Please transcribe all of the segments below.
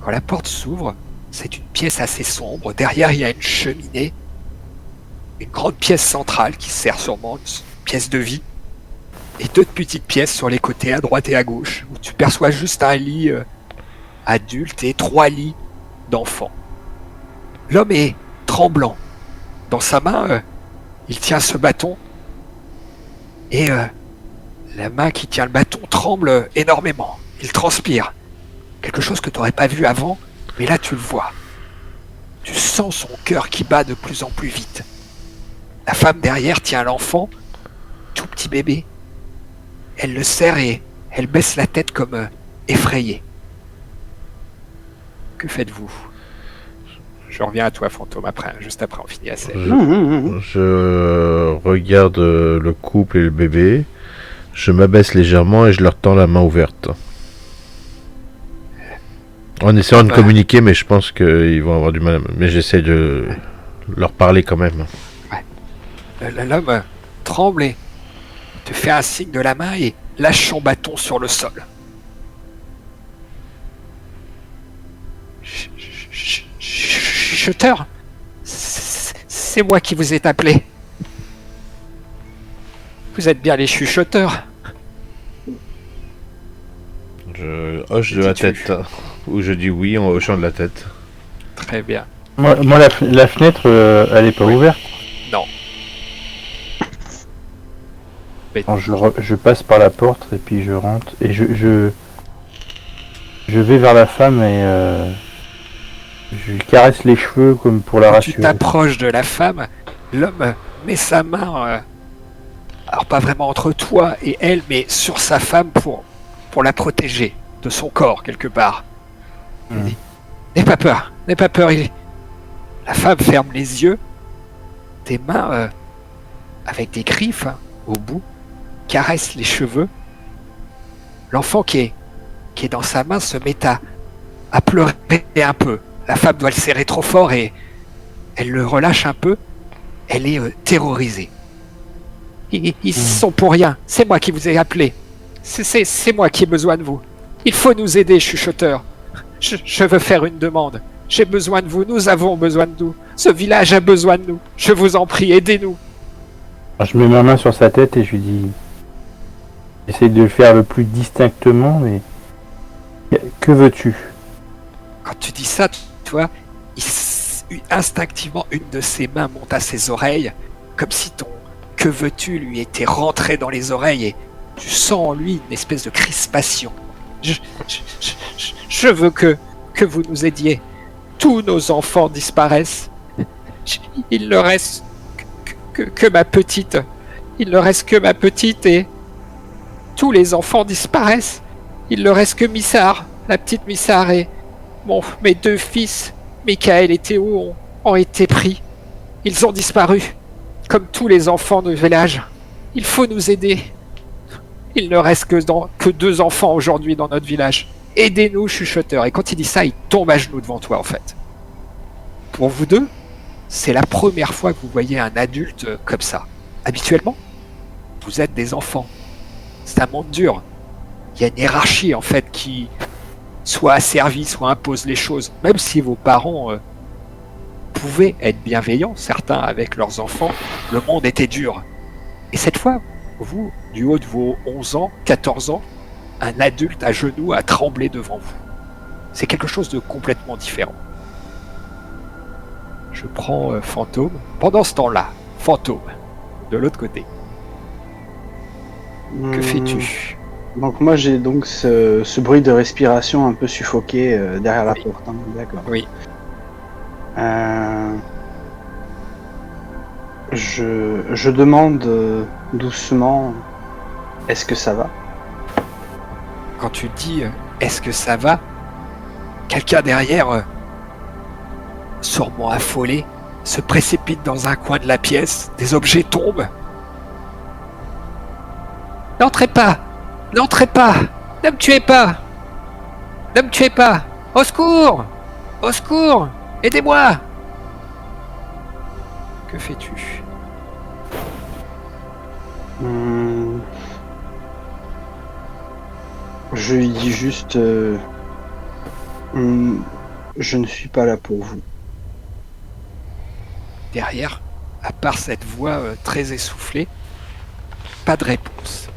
Quand la porte s'ouvre, c'est une pièce assez sombre. Derrière, il y a une cheminée. Une grande pièce centrale qui sert sûrement une pièce de vie. Et 2 petites pièces sur les côtés, à droite et à gauche, où tu perçois juste un lit adulte et 3 lits d'enfants. L'homme est tremblant. Dans sa main, il tient ce bâton. Et la main qui tient le bâton tremble énormément. Il transpire. Quelque chose que tu n'aurais pas vu avant, mais là tu le vois. Tu sens son cœur qui bat de plus en plus vite. La femme derrière tient l'enfant, tout petit bébé. Elle le serre et elle baisse la tête comme effrayée. Que faites-vous? Je reviens à toi, fantôme, juste après on finit la scène. Je regarde le couple et le bébé. Je m'abaisse légèrement et je leur tends la main ouverte. En essayant de communiquer, mais je pense qu'ils vont avoir du mal. Mais j'essaie de leur parler quand même. Ouais. L'homme tremble et te fait un signe de la main et lâche son bâton sur le sol. Chuchoteur, c'est moi qui vous ai appelé. Vous êtes bien les chuchoteurs. Je hoche de la tête. Ou je dis oui en hochant de la tête. Très bien. Moi la fenêtre, elle est pas ouverte. Non. Mais... Alors, je passe par la porte et puis je rentre. Et je vais vers la femme et je lui caresse les cheveux comme pour la rassurer. Tu t'approches de la femme, l'homme met sa main, alors pas vraiment entre toi et elle, mais sur sa femme pour la protéger de son corps quelque part. Il dit, n'aie pas peur. La femme ferme les yeux, tes mains avec des griffes au bout caressent les cheveux. L'enfant qui est dans sa main se met à pleurer un peu. La femme doit le serrer trop fort et elle le relâche un peu. Elle est terrorisée. Ils sont pour rien. C'est moi qui vous ai appelé. C'est moi qui ai besoin de vous. Il faut nous aider, chuchoteur. Je veux faire une demande. J'ai besoin de vous. Nous avons besoin de vous. Ce village a besoin de nous. Je vous en prie, aidez-nous. Alors, je mets ma main sur sa tête et je lui dis... J'essaye de le faire le plus distinctement, mais... Que veux-tu? Quand tu dis ça, tu vois, instinctivement, une de ses mains monte à ses oreilles, comme si ton « que veux-tu » lui était rentré dans les oreilles et tu sens en lui une espèce de crispation. Je veux que vous nous aidiez. Tous nos enfants disparaissent. Il ne reste que ma petite. Il ne reste que ma petite et tous les enfants disparaissent. Il ne reste que Missar, la petite Missar et mes 2 fils, Michael et Théo, ont été pris. Ils ont disparu, comme tous les enfants du village. Il faut nous aider. Il ne reste que 2 enfants aujourd'hui dans notre village. Aidez-nous, chuchoteur. Et quand il dit ça, il tombe à genoux devant toi, en fait. Pour vous deux, c'est la première fois que vous voyez un adulte comme ça. Habituellement, vous êtes des enfants. C'est un monde dur. Il y a une hiérarchie, en fait, qui soit asservit, soit impose les choses. Même si vos parents pouvaient être bienveillants, certains avec leurs enfants, le monde était dur. Et cette fois, vous, du haut de vos 11 ans, 14 ans, un adulte à genoux a tremblé devant vous. C'est quelque chose de complètement différent. Je prends Fantôme. Pendant ce temps-là, Fantôme, de l'autre côté. Que fais-tu? Donc moi j'ai donc ce bruit de respiration un peu suffoqué derrière la porte. Hein. D'accord. Oui. Je demande doucement, est-ce que ça va? Quand tu dis est-ce que ça va, quelqu'un derrière, sûrement affolé, se précipite dans un coin de la pièce, des objets tombent. N'entrez pas! N'entrez pas! Ne me tuez pas! Ne me tuez pas! Au secours! Au secours! Aidez-moi! Que fais-tu? Je lui dis juste Je ne suis pas là pour vous. Derrière, à part cette voix très essoufflée, pas de réponse.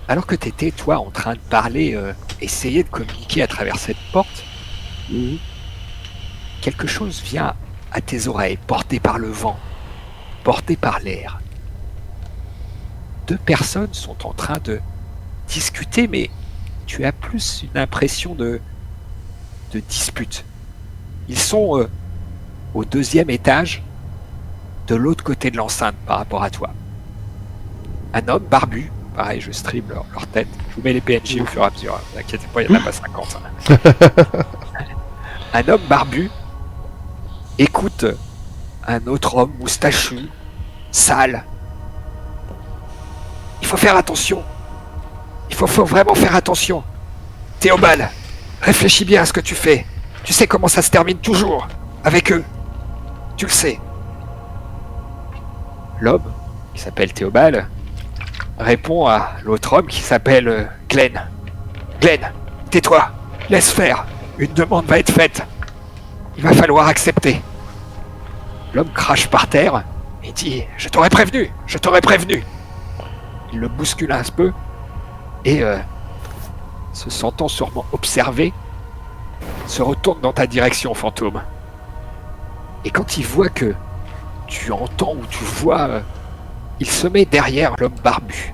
Alors que t'étais, toi, en train de parler, essayer de communiquer à travers cette porte, Mhm. quelque chose vient à tes oreilles, porté par le vent, porté par l'air. 2 personnes sont en train de discuter, mais tu as plus une impression de dispute. Ils sont au 2e étage, de l'autre côté de l'enceinte par rapport à toi. Un homme barbu, pareil, je stream leur tête, je vous mets les PNJ au fur et à mesure, ne vous inquiétez pas, il n'y en a pas 50. Un homme barbu écoute un autre homme moustachu, sale. Il faut faire attention. Il faut vraiment faire attention. Théobald, réfléchis bien à ce que tu fais. Tu sais comment ça se termine toujours avec eux. Tu le sais. L'homme, qui s'appelle Théobald, répond à l'autre homme qui s'appelle Glenn. Glenn, tais-toi, laisse faire. Une demande va être faite. Il va falloir accepter. L'homme crache par terre et dit « Je t'aurais prévenu, je t'aurais prévenu !» Il le bouscule un peu et, se sentant sûrement observé, se retourne dans ta direction, fantôme. Et quand il voit que tu entends ou tu vois, il se met derrière l'homme barbu.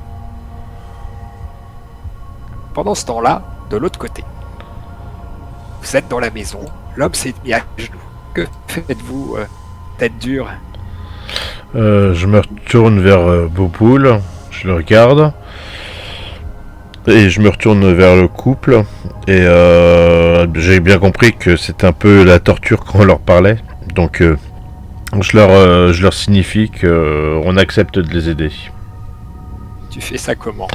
Pendant ce temps-là, de l'autre côté, vous êtes dans la maison, l'homme s'est mis à genoux. Que faites-vous, tête dure? Je me retourne vers Bouboule, je le regarde. Et je me retourne vers le couple. Et j'ai bien compris que c'était un peu la torture quand on leur parlait. Donc je leur signifie qu'on accepte de les aider. Tu fais ça comment?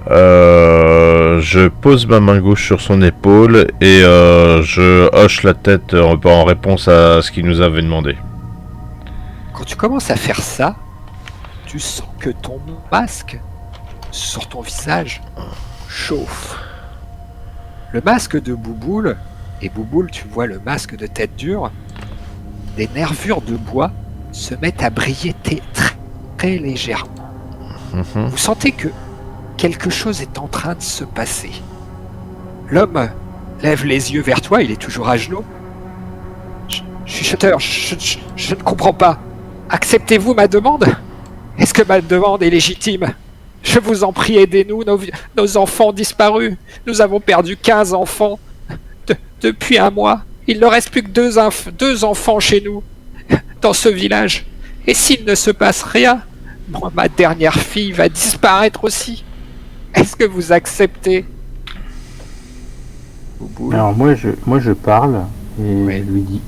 Je pose ma main gauche sur son épaule et je hoche la tête en réponse à ce qu'il nous avait demandé. Quand tu commences à faire ça, tu sens que ton masque sur ton visage chauffe. Le masque de Bouboule, et Bouboule, tu vois le masque de tête dure, des nervures de bois se mettent à briller très légèrement. Vous sentez que quelque chose est en train de se passer. L'homme lève les yeux vers toi, il est toujours à genoux. Chuchoteur, je ne comprends pas. Acceptez-vous ma demande? Est-ce que ma demande est légitime? Je vous en prie, aidez-nous, nos enfants disparus. Nous avons perdu 15 enfants depuis un mois. Il ne reste plus que deux enfants chez nous, dans ce village. Et s'il ne se passe rien, ma dernière fille va disparaître aussi. Est-ce que vous acceptez? Alors moi je parle et Oui. je lui dis,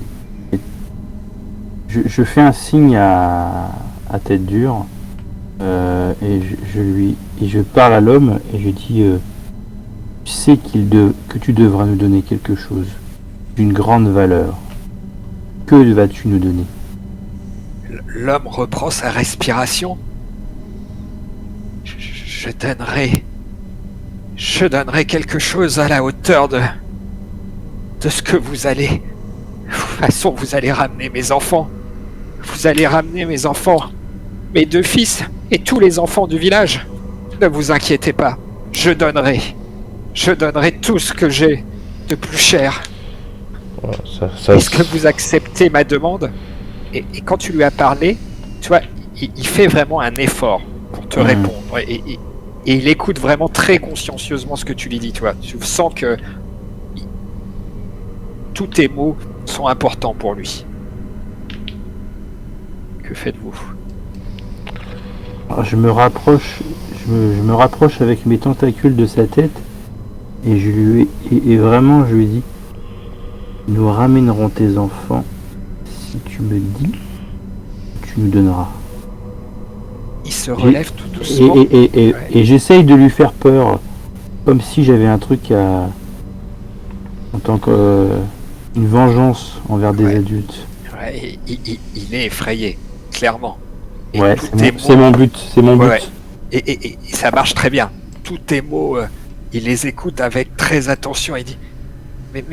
je fais un signe à tête dure et je parle à l'homme et je dis tu sais que tu devras nous donner quelque chose d'une grande valeur. Que vas-tu nous donner? L'homme reprend sa respiration. Je donnerai quelque chose à la hauteur de ce que vous allez... De toute façon, vous allez ramener mes enfants. Vous allez ramener mes enfants. Mes 2 fils et tous les enfants du village. Ne vous inquiétez pas. Je donnerai tout ce que j'ai de plus cher. Est-ce que vous acceptez ma demande? Et quand tu lui as parlé, tu vois, il fait vraiment un effort pour te répondre. Et il écoute vraiment très consciencieusement ce que tu lui dis, tu vois. Tu sens que tous tes mots sont importants pour lui. Que faites-vous? Alors, je me rapproche avec mes tentacules de sa tête et et vraiment je lui dis, nous ramènerons tes enfants si tu me dis que tu nous donneras. Il se relève tout doucement. Et j'essaye de lui faire peur, comme si j'avais un truc en tant qu'une vengeance envers des adultes. Ouais, il est effrayé, clairement. Et Ouais, tous c'est tes mon mots- but, c'est mon but. Ouais. Et ça marche très bien. Tous tes mots, il les écoute avec très attention. Il dit Mais,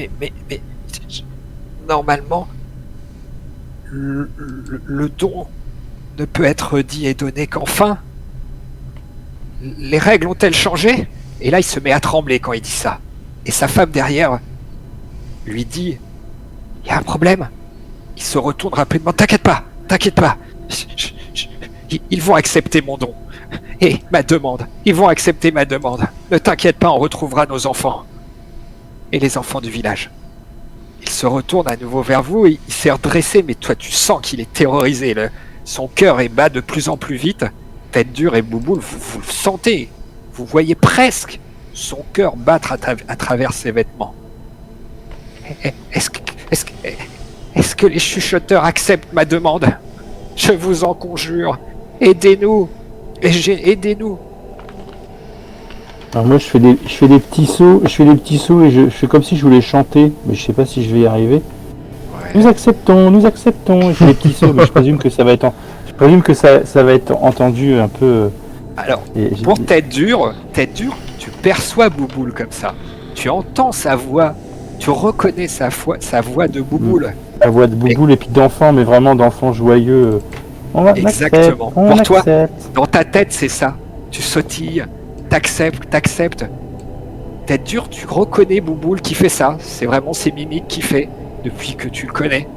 normalement, le don ne peut être dit et donné qu'enfin. Les règles ont-elles changé? Et là, il se met à trembler quand il dit ça. Et sa femme derrière lui dit, il y a un problème. Il se retourne rapidement, t'inquiète pas. Ils vont accepter mon don. Et ma demande. Ils vont accepter ma demande. Ne t'inquiète pas, on retrouvera nos enfants. Et les enfants du village. Il se retourne à nouveau vers vous, il s'est redressé, mais toi tu sens qu'il est terrorisé. Son cœur est bat de plus en plus vite. Tête dure et Bouboule, vous le sentez. Vous voyez presque son cœur battre à travers ses vêtements. Est-ce que les chuchoteurs acceptent ma demande? Je vous en conjure, aidez-nous. Aidez-nous. Alors moi je fais des petits sauts, et je fais comme si je voulais chanter, mais je sais pas si je vais y arriver. Ouais. Nous acceptons, et je fais des petits sauts, mais je présume que ça va être ça va être entendu un peu. Alors, pour tête dure, tu perçois Bouboule comme ça. Tu entends sa voix, tu reconnais sa voix de Bouboule. La voix de Bouboule et puis d'enfant, mais vraiment d'enfant joyeux. Exactement. Pour toi, dans ta tête, c'est ça. Tu sautilles, t'acceptes. Tête dure, tu reconnais Bouboule qui fait ça. C'est vraiment ses mimiques qu'il fait depuis que tu le connais.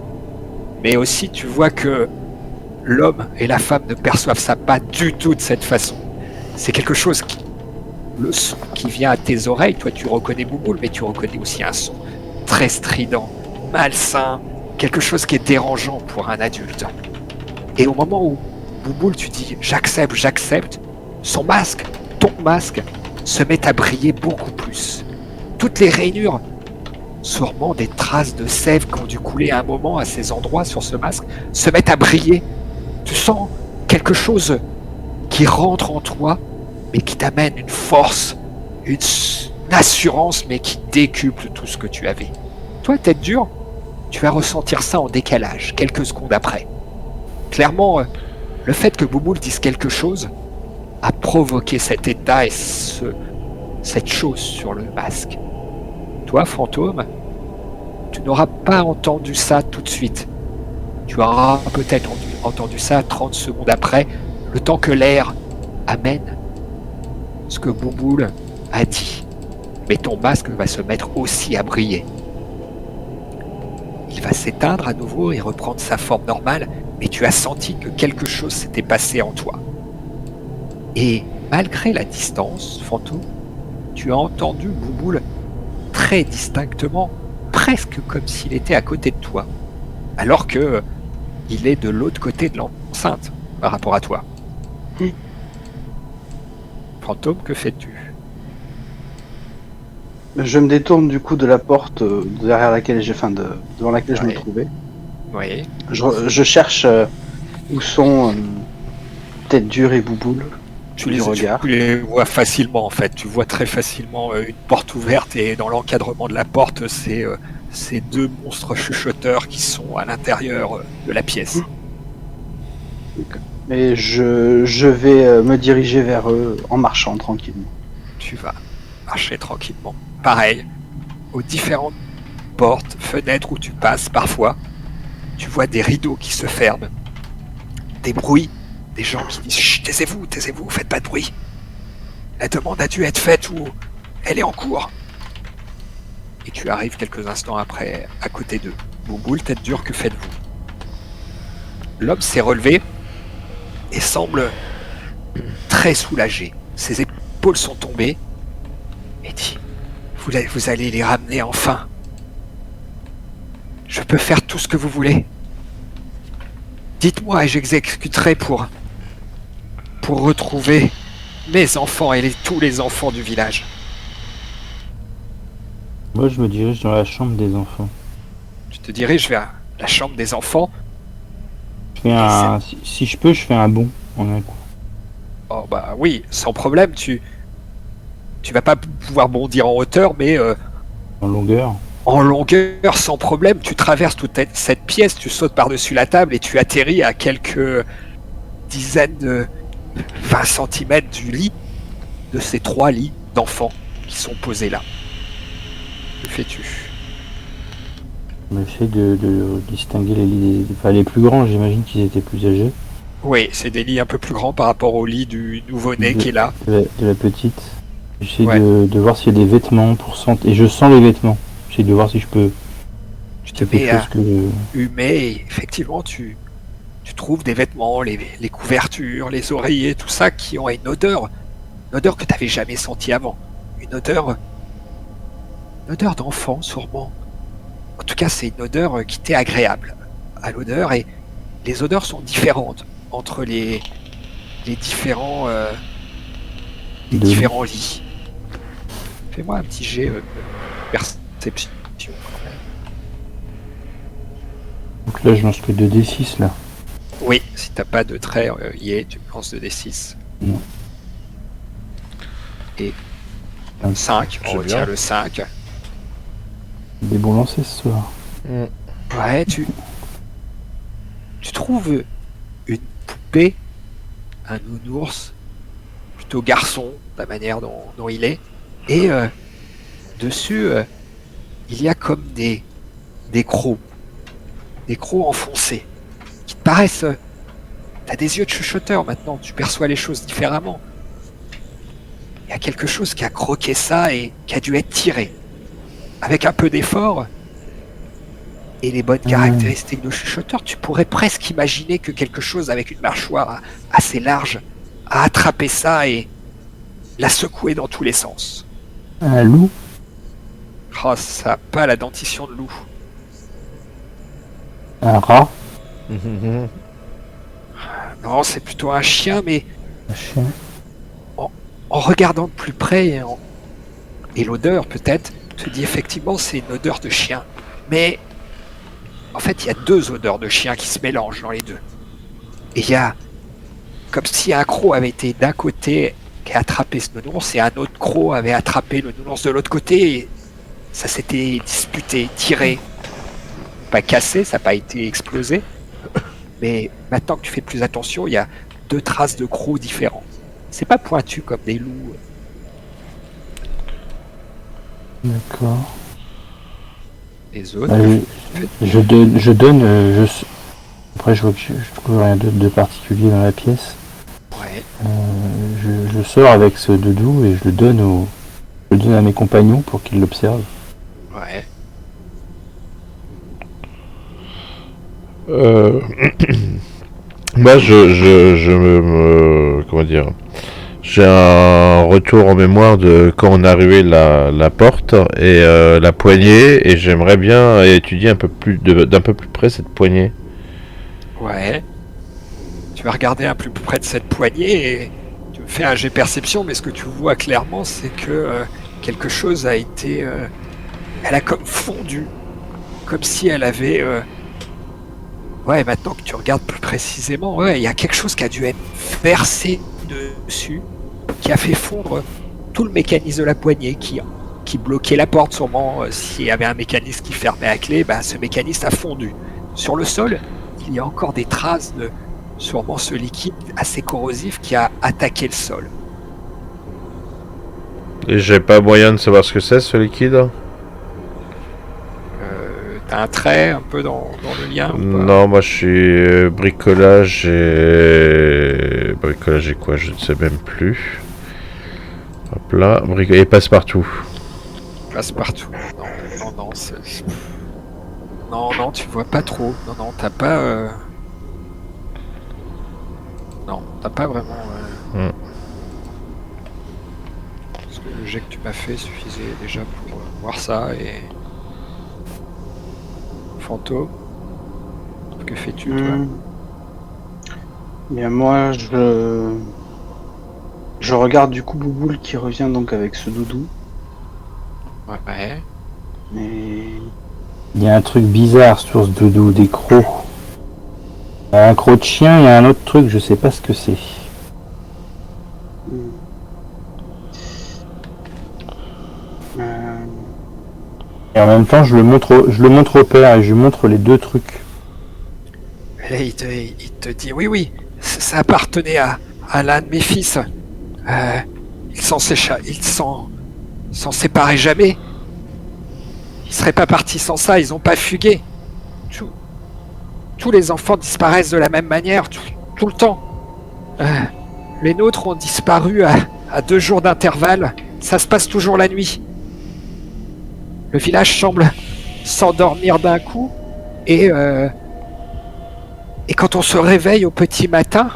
Mais aussi, tu vois que l'homme et la femme ne perçoivent ça pas du tout de cette façon. C'est quelque chose le son qui vient à tes oreilles, toi tu reconnais Bouboule, mais tu reconnais aussi un son très strident, malsain, quelque chose qui est dérangeant pour un adulte. Et au moment où Bouboule, tu dis j'accepte, ton masque, se met à briller beaucoup plus. Toutes les rainures, sûrement des traces de sève qui ont dû couler à un moment à ces endroits sur ce masque, se mettent à briller. Tu sens quelque chose qui rentre en toi, mais qui t'amène une force, une assurance, mais qui décuple tout ce que tu avais. Toi, tête dure, tu vas ressentir ça en décalage, quelques secondes après. Clairement, le fait que Bouboule dise quelque chose a provoqué cet état et cette chose sur le masque. Toi, fantôme, tu n'auras pas entendu ça tout de suite. Tu auras peut-être entendu ça 30 secondes après, le temps que l'air amène ce que Bouboule a dit. Mais ton masque va se mettre aussi à briller. Il va s'éteindre à nouveau et reprendre sa forme normale, mais tu as senti que quelque chose s'était passé en toi. Et malgré la distance, fantôme, tu as entendu Bouboule très distinctement, presque comme s'il était à côté de toi, alors que il est de l'autre côté de l'enceinte par rapport à toi. Fantôme, que fais-tu? Je me détourne du coup de la porte derrière laquelle devant laquelle je me trouvais. Oui. Je cherche où sont Tête dure et Bouboule. Tu les vois facilement en fait. Tu vois très facilement une porte ouverte et dans l'encadrement de la porte, c'est ces deux monstres chuchoteurs qui sont à l'intérieur de la pièce. Et je vais me diriger vers eux en marchant tranquillement. Tu vas marcher tranquillement. Pareil, aux différentes portes, fenêtres où tu passes parfois, tu vois des rideaux qui se ferment, des bruits, des gens qui disent « Chut, taisez-vous, faites pas de bruit. La demande a dû être faite ou elle est en cours. » Et tu arrives quelques instants après à côté d'eux. Bouboule, tête dure, que faites-vous? L'homme s'est relevé et semble très soulagé. Ses épaules sont tombées et dit « Vous allez les ramener enfin. Je peux faire tout ce que vous voulez. Dites-moi et j'exécuterai pour retrouver mes enfants et tous les enfants du village. » Moi, je me dirige dans la chambre des enfants. Tu te diriges vers la chambre des enfants. Si je peux, je fais un bond en un coup. Oh bah oui, sans problème, tu vas pas pouvoir bondir en hauteur, mais En longueur. en longueur, sans problème, tu traverses toute cette pièce, tu sautes par-dessus la table et tu atterris à quelques dizaines de 20 cm du lit, de ces 3 lits d'enfants qui sont posés là. Que fais-tu? J'essaie de distinguer les lits enfin, les plus grands, j'imagine qu'ils étaient plus âgés. Oui, c'est des lits un peu plus grands par rapport au lit du nouveau-né qui est là. De la petite. J'essaie Ouais. de voir s'il y a des vêtements pour sentir. Et je sens les vêtements. J'essaie de voir si je peux. Tu te Quelque mets à chose que. humer et effectivement tu trouves des vêtements, les couvertures, les oreillers, tout ça qui ont une odeur que tu n'avais jamais sentie avant. Une odeur d'enfant sûrement. En tout cas, c'est une odeur qui t'est agréable à l'odeur et les odeurs sont différentes entre les différents De- différents lits. Fais-moi un petit jet de perception. Donc là, je lance que 2d6 là. Oui, si t'as pas de trait, tu me lances 2d6. Non. Et Un 5, c'est on retient bien. le 5. Des bons lancers ce soir. Ouais, tu trouves une poupée, un nounours, plutôt garçon, la manière dont il est, et dessus, il y a comme des crocs enfoncés, qui te paraissent... T'as des yeux de chuchoteur maintenant, tu perçois les choses différemment. Il y a quelque chose qui a croqué ça et qui a dû être tiré. Avec un peu d'effort et les bonnes caractéristiques de chuchoteur, tu pourrais presque imaginer que quelque chose avec une mâchoire assez large a attrapé ça et l'a secoué dans tous les sens. Un loup. Oh, ça n'a pas la dentition de loup. Un rat. Non, c'est plutôt un chien, mais Un chien. en regardant de plus près et l'odeur peut-être, te dit effectivement c'est une odeur de chien. Mais en fait, il y a deux odeurs de chien qui se mélangent dans les deux. Et il y a comme si un croc avait été d'un côté qui a attrapé ce nounours et un autre croc avait attrapé le nounours de l'autre côté et ça s'était disputé, tiré. Pas cassé, ça n'a pas été explosé. Mais maintenant que tu fais plus attention, il y a deux traces de crocs différents. C'est pas pointu comme des loups. D'accord. Les autres. Je donne. Après, je vois que je trouve rien de particulier dans la pièce. Ouais. Je sors avec ce doudou et je le donne à mes compagnons pour qu'ils l'observent. Ouais. Moi, comment dire, j'ai un retour en mémoire de quand on est arrivé la porte et la poignée, et j'aimerais bien étudier un peu plus d'un peu plus près cette poignée. Ouais. Tu vas regarder un peu plus près de cette poignée et tu me fais un jet perception, mais ce que tu vois clairement, c'est que quelque chose a été... elle a comme fondu. Comme si elle avait... Ouais, maintenant que tu regardes plus précisément, ouais, il y a quelque chose qui a dû être versé dessus, qui a fait fondre tout le mécanisme de la poignée, qui bloquait la porte sûrement. S'il y avait un mécanisme qui fermait à clé, bah, ce mécanisme a fondu. Sur le sol, il y a encore des traces de sûrement ce liquide assez corrosif qui a attaqué le sol. Et j'ai pas moyen de savoir ce que c'est, ce liquide? T'as un trait un peu dans le lien ou pas? Non, moi je suis bricolage et... Bricolage et quoi, je ne sais même plus. Hop là, et passe-partout. Passe-partout. Non, c'est... Non, tu vois pas trop. Non, t'as pas... Non, t'as pas vraiment... Parce que le jet que tu m'as fait suffisait déjà pour voir ça et... Fantôme, que fais-tu toi? Bien moi je regarde du coup Bouboule qui revient donc avec ce doudou. Ouais. Et Il y a un truc bizarre sur ce doudou, des crocs. Il y a un croc de chien et un autre truc, je sais pas ce que c'est. Et en même temps, je le montre au père et je lui montre les deux trucs. Et là, il te dit oui, ça appartenait à l'un de mes fils. Il s'en séparait jamais. Ils seraient pas partis sans ça, ils ont pas fugué. Tous les enfants disparaissent de la même manière, tout le temps. Les nôtres ont disparu à 2 jours d'intervalle. Ça se passe toujours la nuit. Le village semble s'endormir d'un coup et quand on se réveille au petit matin,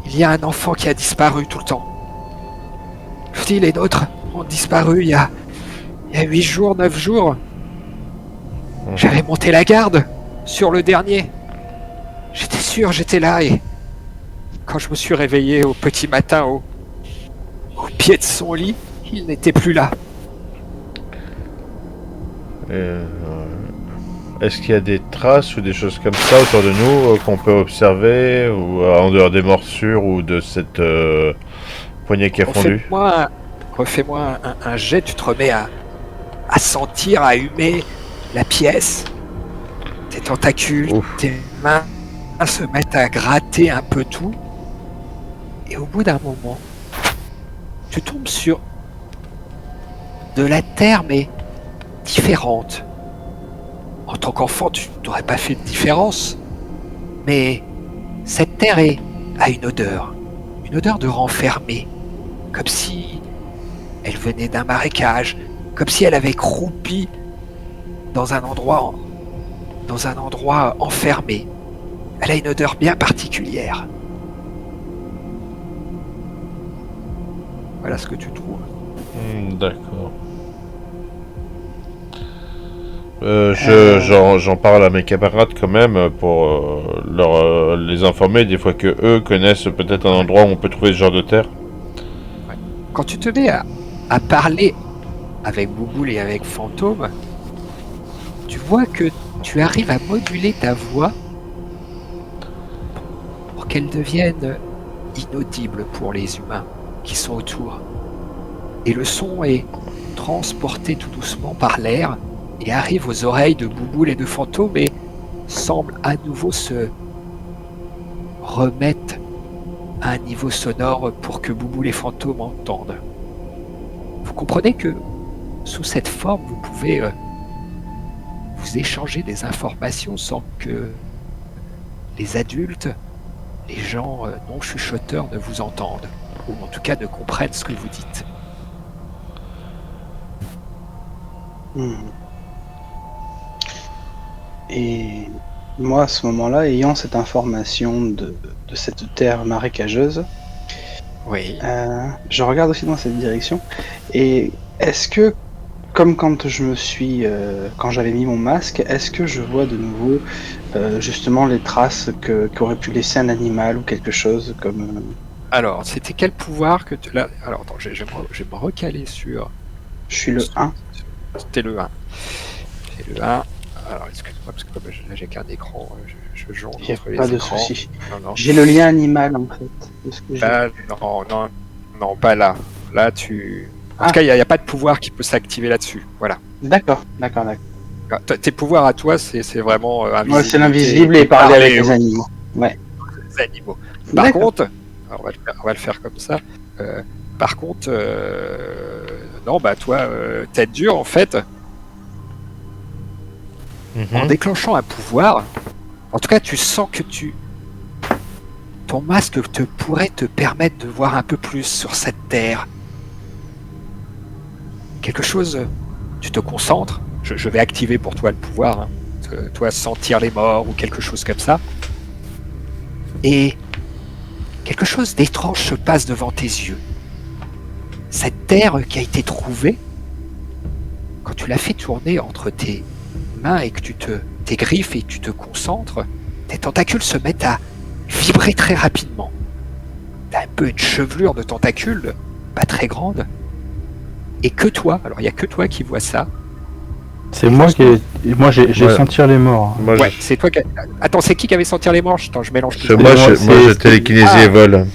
il y a un enfant qui a disparu tout le temps. Je vous dis, les nôtres ont disparu il y a 8 jours, 9 jours. J'avais monté la garde sur le dernier. J'étais sûr, j'étais là et quand je me suis réveillé au petit matin au pied de son lit, il n'était plus là. Est-ce qu'il y a des traces ou des choses comme ça autour de nous qu'on peut observer ou en dehors des morsures ou de cette poignée qui a fondu? Refais-moi un jet, tu te remets à sentir, à humer la pièce. Tes tentacules, tes mains se mettent à gratter un peu tout. Et au bout d'un moment, tu tombes sur de la terre, mais différente. En tant qu'enfant, tu n'aurais pas fait de différence. Mais cette terre a une odeur de renfermé, comme si elle venait d'un marécage, comme si elle avait croupi dans un endroit enfermé. Elle a une odeur bien particulière. Voilà ce que tu trouves. D'accord. J'en parle à mes camarades quand même pour les informer des fois que eux connaissent peut-être un endroit où on peut trouver ce genre de terre. Quand tu te mets à parler avec Bouboule et avec Fantôme, tu vois que tu arrives à moduler ta voix pour qu'elle devienne inaudible pour les humains qui sont autour. Et le son est transporté tout doucement par l'air et arrive aux oreilles de Bouboule et de Fantôme et semble à nouveau se remettre à un niveau sonore pour que Bouboule et Fantôme entendent. Vous comprenez que sous cette forme, vous pouvez vous échanger des informations sans que les adultes, les gens non chuchoteurs ne vous entendent, ou en tout cas ne comprennent ce que vous dites. Et moi, à ce moment-là, ayant cette information de cette terre marécageuse, Oui. je regarde aussi dans cette direction. Et est-ce que, comme quand quand j'avais mis mon masque, est-ce que je vois de nouveau justement les traces qu'aurait pu laisser un animal ou quelque chose comme... Alors, c'était quel pouvoir que tu... Là, alors, attends, je vais me recaler sur... Je suis le 1. C'était le 1. C'est le 1. Alors, excuse-moi, parce que comme là, j'ai qu'un écran, je jongle entre les écrans. Pas de souci. Non. J'ai le lien animal, en fait. De ce que j'ai. Non, pas là. Là, En tout cas, il n'y a pas de pouvoir qui peut s'activer là-dessus. Voilà. D'accord. Tes pouvoirs à toi, c'est vraiment invisible. Ouais, c'est l'invisible et parler avec les animaux. Ouais. Les animaux. Par contre, alors on va le faire comme ça. Par contre, non, bah toi, tête dure, en fait, en déclenchant un pouvoir, en tout cas, tu sens que ton masque pourrait te permettre de voir un peu plus sur cette terre. Quelque chose, tu te concentres, je vais activer pour toi le pouvoir, hein. Toi sentir les morts ou quelque chose comme ça, et quelque chose d'étrange se passe devant tes yeux. Cette terre qui a été trouvée, quand tu l'as fait tourner entre tes mains et que tes griffes et tu te concentres, tes tentacules se mettent à vibrer très rapidement. T'as un peu une chevelure de tentacules, pas très grande, et que toi, alors il n'y a que toi qui vois ça. C'est moi j'ai sentir les morts. Ouais, c'est toi qui... Attends, c'est qui avait sentir les morts? Attends, je mélange tout ça. Moi, j'ai télékinésie et vol.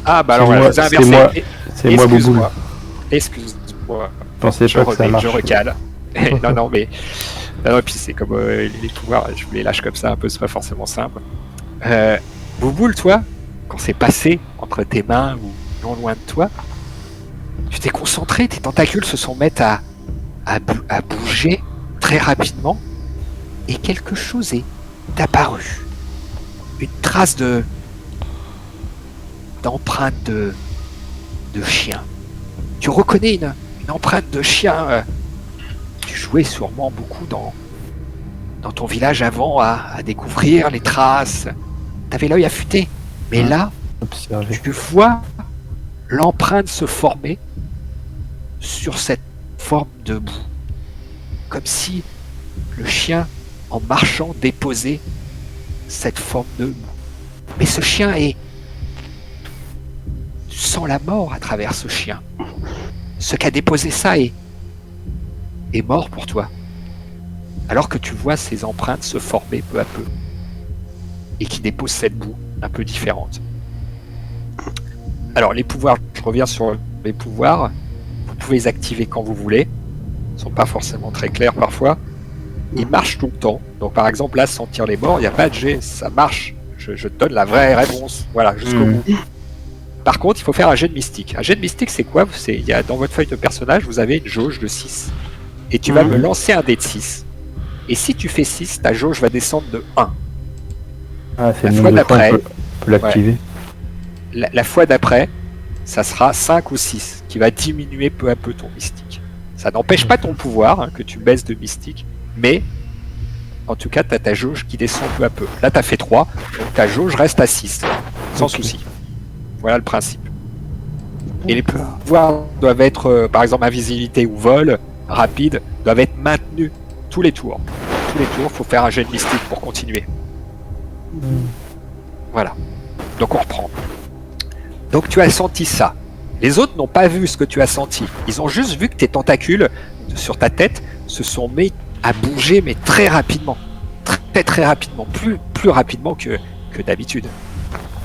Ah, bah alors voilà, vous avez inversé. C'est moi, Bouboule. Excuse-moi. Pensez pas que ça marche. Je recale. non, mais... Non, et puis c'est comme les pouvoirs, je vous les lâche comme ça un peu, c'est pas forcément simple. Bouboule, toi, quand c'est passé entre tes mains ou non loin de toi, tu t'es concentré, tes tentacules se sont mis à a bougé très rapidement et quelque chose est apparu. Une trace d'empreinte de chien. Tu reconnais une empreinte de chien. Tu jouais sûrement beaucoup dans ton village avant à découvrir les traces. T'avais l'œil affûté. Mais là, Observer. tu vois l'empreinte se former sur cette forme de boue. Comme si le chien, en marchant, déposait cette forme de boue. Mais ce chien est... Tu sens la mort à travers ce chien. Ce qu'a déposé ça est mort pour toi. Alors que tu vois ces empreintes se former peu à peu. Et qui déposent cette boue un peu différente. Alors les pouvoirs, je reviens sur les pouvoirs. Vous pouvez les activer quand vous voulez. Ils ne sont pas forcément très clairs parfois. Ils marchent tout le temps. Donc par exemple là, sentir les morts, il n'y a pas de jet, ça marche. Je te donne la vraie réponse. Voilà, jusqu'au bout. Par contre, il faut faire un jet de mystique. Un jet de mystique, c'est quoi? Dans votre feuille de personnage, vous avez une jauge de 6. Et tu vas me lancer un dé de 6. Et si tu fais 6, ta jauge va descendre de 1. Ah, c'est La le fois nombre de fois d'après, qu'on peut l'activer. La fois d'après, ça sera 5 ou 6, qui va diminuer peu à peu ton mystique. Ça n'empêche pas ton pouvoir, que tu baisses de mystique, mais en tout cas, tu as ta jauge qui descend peu à peu. Là, tu as fait 3, donc ta jauge reste à 6, sans souci. Voilà le principe. Et les pouvoirs doivent être, par exemple, invisibilité ou vol, rapide, doivent être maintenus tous les tours. Tous les tours, il faut faire un jet de mystique pour continuer. Voilà. Donc on reprend. Donc tu as senti ça. Les autres n'ont pas vu ce que tu as senti. Ils ont juste vu que tes tentacules sur ta tête se sont mis à bouger, mais très rapidement. Très très rapidement. Plus rapidement que d'habitude.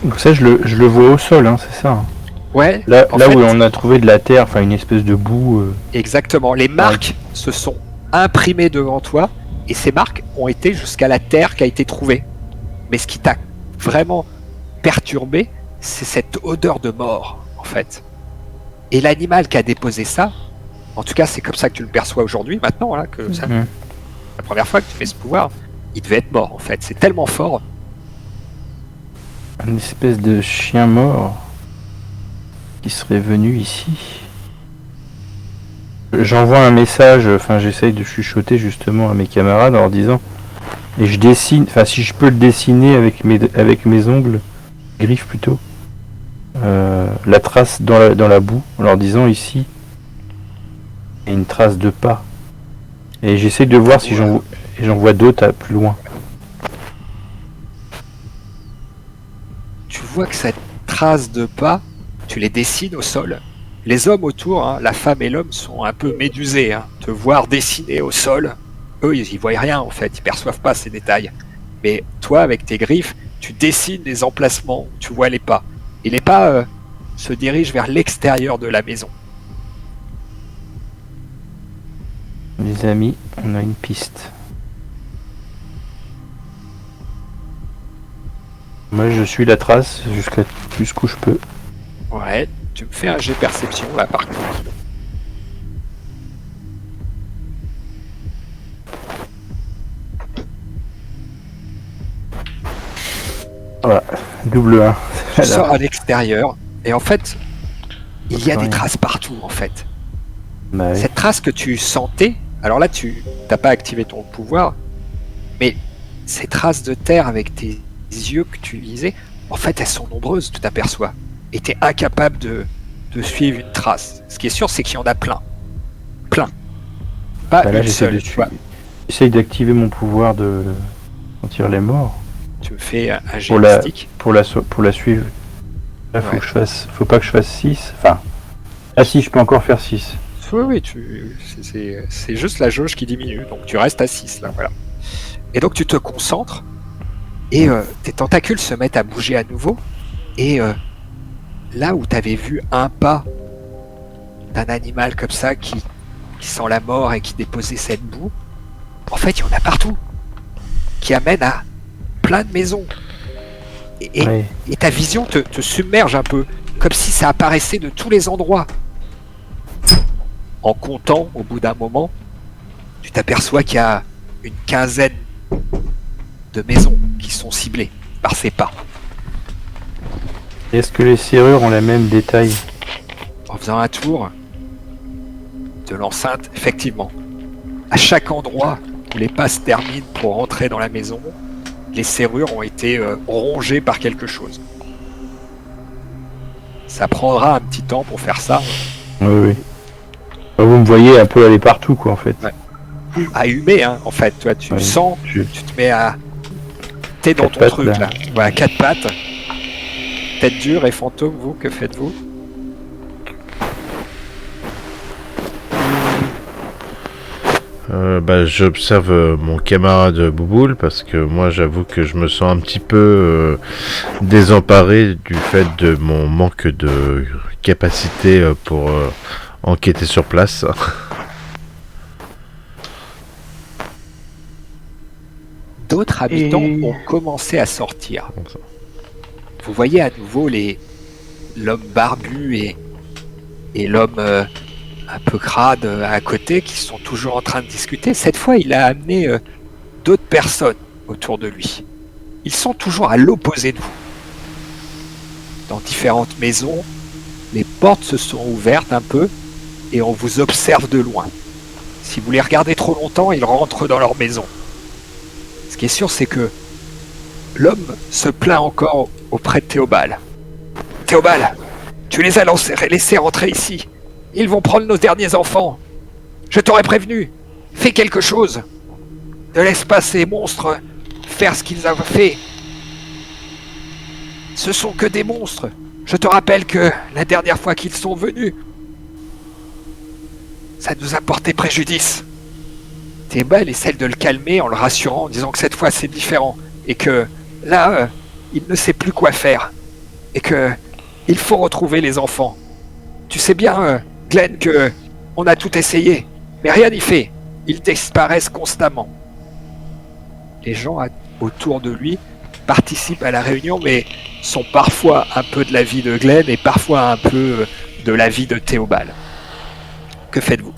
Donc ça, je le vois au sol, hein, c'est ça. Hein. Ouais. Là en fait, où on a trouvé de la terre, enfin une espèce de boue. Exactement. Les marques se sont imprimées devant toi et ces marques ont été jusqu'à la terre qui a été trouvée. Mais ce qui t'a vraiment perturbé, c'est cette odeur de mort, en fait. Et l'animal qui a déposé ça, en tout cas c'est comme ça que tu le perçois aujourd'hui, maintenant, là, que ça, la première fois que tu fais ce pouvoir, il devait être mort, en fait. C'est tellement fort. Une espèce de chien mort qui serait venu ici. J'envoie un message, enfin j'essaye de chuchoter justement à mes camarades en leur disant, et je dessine, enfin si je peux le dessiner avec mes ongles, griffes plutôt, la trace dans la boue, en leur disant ici, il y a une trace de pas. Et j'essaie de voir si j'en vois d'autres plus loin. Tu vois que cette trace de pas, tu les dessines au sol. Les hommes autour, hein, la femme et l'homme, sont un peu médusés. Hein. Te voir dessiner au sol, eux, ils voient rien en fait, ils perçoivent pas ces détails. Mais toi, avec tes griffes, tu dessines les emplacements, tu vois les pas. Et les pas se dirigent vers l'extérieur de la maison. Les amis, on a une piste. Moi, je suis la trace jusqu'où je peux. Ouais, tu me fais un jet perception là par contre. Voilà, double 1. Tu sors à l'extérieur et en fait, il y a des Rien. traces partout en fait. Bah, oui. Cette trace que tu sentais, alors là tu n'as pas activé ton pouvoir, mais ces traces de terre avec tes yeux que tu lisais, en fait elles sont nombreuses, tu t'aperçois. Et tu es incapable de suivre une trace. Ce qui est sûr, c'est qu'il y en a plein. Plein. Pas Bah là, une seule, tu vois. j'essaye d'activer mon pouvoir de sentir les morts Tu me fais un jet Pour la- mystique. pour la suivre. Là, Ouais. faut pas que je fasse 6. Enfin, ah si, je peux encore faire 6. Oui, c'est juste la jauge qui diminue, donc tu restes à 6 là, voilà. Et donc tu te concentres, et tes tentacules se mettent à bouger à nouveau, et là où tu avais vu un pas d'un animal comme ça qui sent la mort et qui déposait cette boue, en fait il y en a partout, qui amène à plein de maisons. Et Ouais. ta vision te submerge un peu, comme si ça apparaissait de tous les endroits. En comptant, au bout d'un moment, Tu t'aperçois qu'il y a une quinzaine de maisons qui sont ciblées par ces pas. Est-ce que les serrures ont les mêmes détails? En faisant un tour de l'enceinte, effectivement, à chaque endroit où les pas se terminent pour entrer dans la maison, les serrures ont été rongées par quelque chose. Ça prendra un petit temps pour faire ça, Oui, oui. Vous me voyez un peu aller partout, quoi, en fait. Ouais. À humer, hein, en fait. Toi, tu Ouais, sens, je- tu te mets à... T'es dans Quatre ton pattes, truc, là. là. Voilà, 4 pattes. Tête dure et fantôme, vous, que faites-vous? J'observe mon camarade Bouboule parce que moi j'avoue que je me sens un petit peu désemparé du fait de mon manque de capacité pour enquêter sur place. D'autres habitants Et- ont commencé à sortir. Vous voyez à nouveau l'homme barbu et l'homme un peu crade à côté qui sont toujours en train de discuter. Cette fois, il a amené d'autres personnes autour de lui. Ils sont toujours à l'opposé de vous. Dans différentes maisons, les portes se sont ouvertes un peu et on vous observe de loin. Si vous les regardez trop longtemps, ils rentrent dans leur maison. Ce qui est sûr, c'est que l'homme se plaint encore auprès de Théobald. Théobald, tu les as laissés rentrer ici. Ils vont prendre nos derniers enfants. Je t'aurais prévenu. Fais quelque chose. Ne laisse pas ces monstres faire ce qu'ils ont fait. Ce sont que des monstres. Je te rappelle que la dernière fois qu'ils sont venus, ça nous a porté préjudice. Théobald essaie de le calmer en le rassurant, en disant que cette fois c'est différent. Et que là, il ne sait plus quoi faire. Et que il faut retrouver les enfants. Tu sais bien, Glenn, que on a tout essayé, mais rien n'y fait. Ils disparaissent constamment. Les gens autour de lui participent à la réunion, mais sont parfois un peu de l'avis de Glenn et parfois un peu de l'avis de Théobald. Que faites-vous?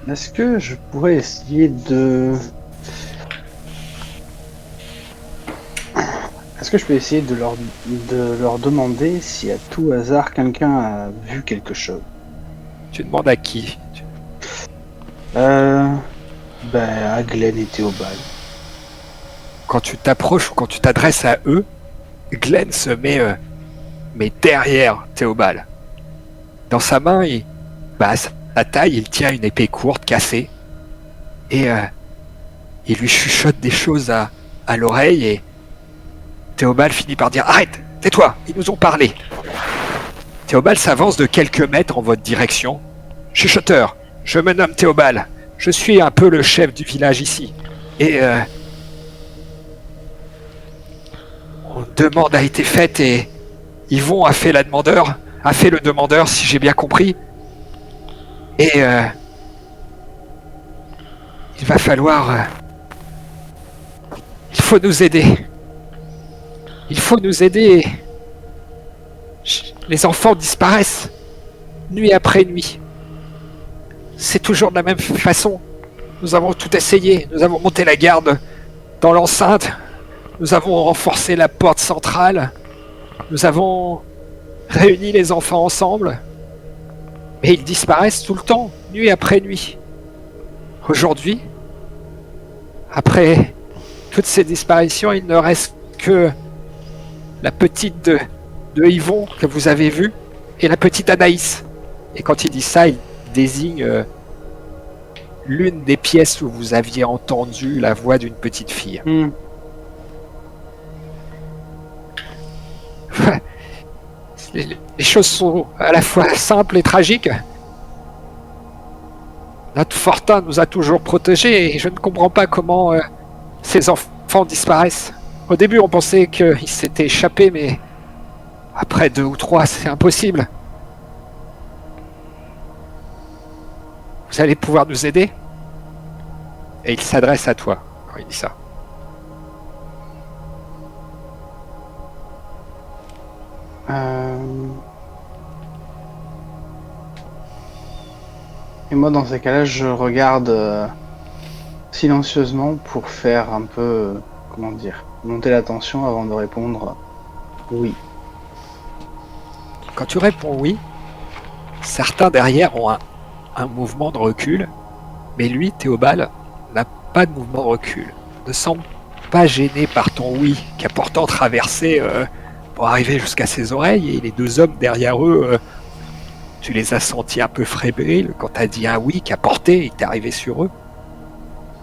Est-ce que je pourrais essayer de... Est-ce que je peux essayer de leur demander si à tout hasard quelqu'un a vu quelque chose? Tu demandes à qui? À Glenn et Théobald. Quand tu t'approches ou quand tu t'adresses à eux, Glenn se met mais derrière Théobald. Dans sa main, à sa taille, il tient une épée courte, cassée. Et il lui chuchote des choses à l'oreille et Théobald finit par dire « Arrête, tais-toi, ils nous ont parlé !» Théobald s'avance de quelques mètres en votre direction. « Chuchoteur, je me nomme Théobald. Je suis un peu le chef du village ici. Et une demande a été faite et Yvon a fait le demandeur, si j'ai bien compris. Et il va falloir... il faut nous aider. Il faut nous aider. Les enfants disparaissent, nuit après nuit. C'est toujours de la même façon. Nous avons tout essayé. Nous avons monté la garde dans l'enceinte. Nous avons renforcé la porte centrale. Nous avons réuni les enfants ensemble. Mais ils disparaissent tout le temps, nuit après nuit. Aujourd'hui, après toutes ces disparitions, il ne reste que la petite de Yvon que vous avez vue et la petite Anaïs. Et quand il dit ça, il désigne l'une des pièces où vous aviez entendu la voix d'une petite fille. Les choses sont à la fois simples et tragiques. Notre fortin nous a toujours protégés et je ne comprends pas comment ces enfants disparaissent. Au début, on pensait qu'ils s'étaient échappés, mais après 2 ou 3, c'est impossible. Vous allez pouvoir nous aider? Et il s'adresse à toi quand il dit ça. Et moi, dans ces cas-là, je regarde silencieusement pour faire un peu, comment dire, monter la tension avant de répondre oui. Quand tu réponds oui, certains derrière ont un mouvement de recul, mais lui, Théobald, n'a pas de mouvement de recul, ne semble pas gêné par ton oui, qui a pourtant traversé pour arriver jusqu'à ses oreilles, et les deux hommes derrière eux, tu les as sentis un peu fébriles quand tu as dit un oui qui a porté et t'es arrivé sur eux.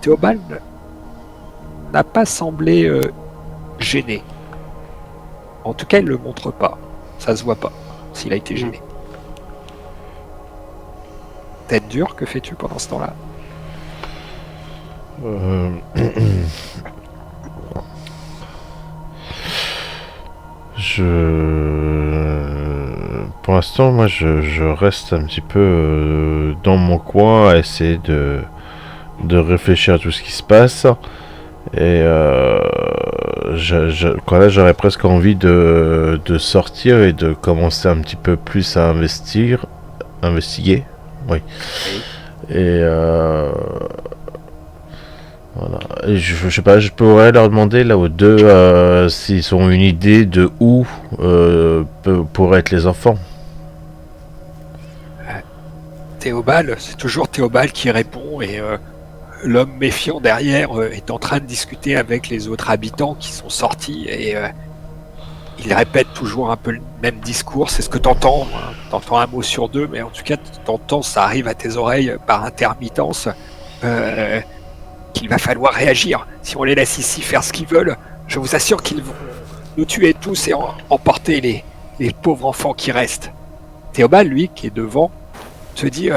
Théobald n'a pas semblé gêné. En tout cas, il ne le montre pas. Ça se voit pas s'il a été gêné. Tête dure, que fais-tu pendant ce temps-là ? Pour l'instant, moi, je reste un petit peu dans mon coin à essayer de réfléchir à tout ce qui se passe. Et j'aurais presque envie de sortir et de commencer un petit peu plus à investiguer. Oui. Et voilà. Et je sais pas, je pourrais leur demander là aux deux s'ils ont une idée de où pourraient être les enfants. Théobald, c'est toujours Théobald qui répond et l'homme méfiant derrière est en train de discuter avec les autres habitants qui sont sortis et il répète toujours un peu le même discours, c'est ce que t'entends, hein. T'entends un mot sur deux, mais en tout cas t'entends, ça arrive à tes oreilles par intermittence qu'il va falloir réagir. Si on les laisse ici faire ce qu'ils veulent, je vous assure qu'ils vont nous tuer tous et emporter les pauvres enfants qui restent. Théobald, lui, qui est devant, te dit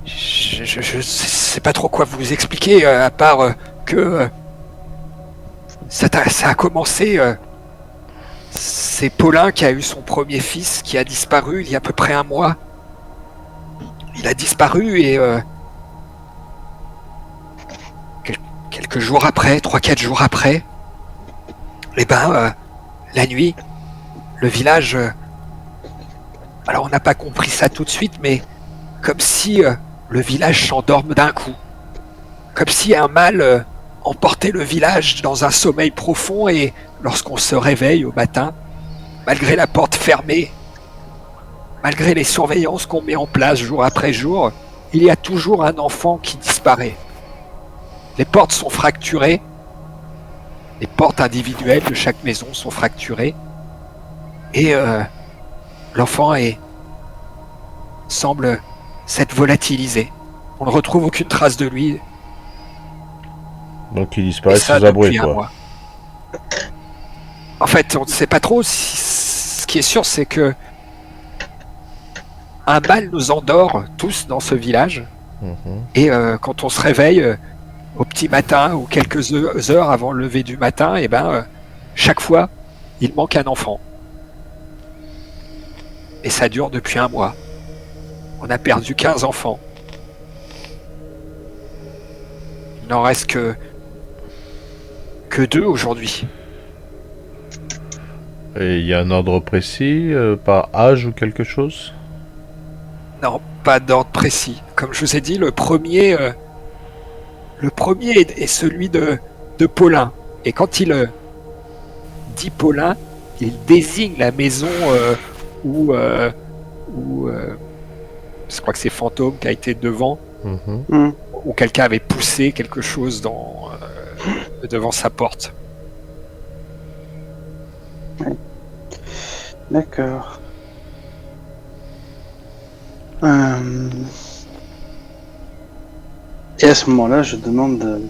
je sais pas trop quoi vous expliquer à part que ça a commencé. C'est Paulin qui a eu son premier fils qui a disparu il y a à peu près un mois. Il a disparu et quelques jours après, 3-4 jours après, la nuit, le village. Alors on n'a pas compris ça tout de suite, mais comme si le village s'endorme d'un coup. Comme si un mal emportait le village dans un sommeil profond et lorsqu'on se réveille au matin, malgré la porte fermée, malgré les surveillances qu'on met en place jour après jour, il y a toujours un enfant qui disparaît. Les portes sont fracturées, les portes individuelles de chaque maison sont fracturées et l'enfant semble s'être volatilisé. On ne retrouve aucune trace de lui. Donc il disparaît sous abri, quoi. Mois. En fait, on ne sait pas trop. Ce qui est sûr, c'est que un mal nous endort tous dans ce village. Et quand on se réveille au petit matin ou quelques heures avant le lever du matin, chaque fois, il manque un enfant. Et ça dure depuis un mois. On a perdu 15 enfants. Il n'en reste que 2 aujourd'hui. Et il y a un ordre précis, par âge ou quelque chose ? Non, pas d'ordre précis. Comme je vous ai dit, le premier est celui de Paulin. Et quand il dit Paulin, il désigne la maison où je crois que c'est Fantôme qui a été devant, où quelqu'un avait poussé quelque chose devant sa porte. Oui. D'accord. Et à ce moment-là, je demande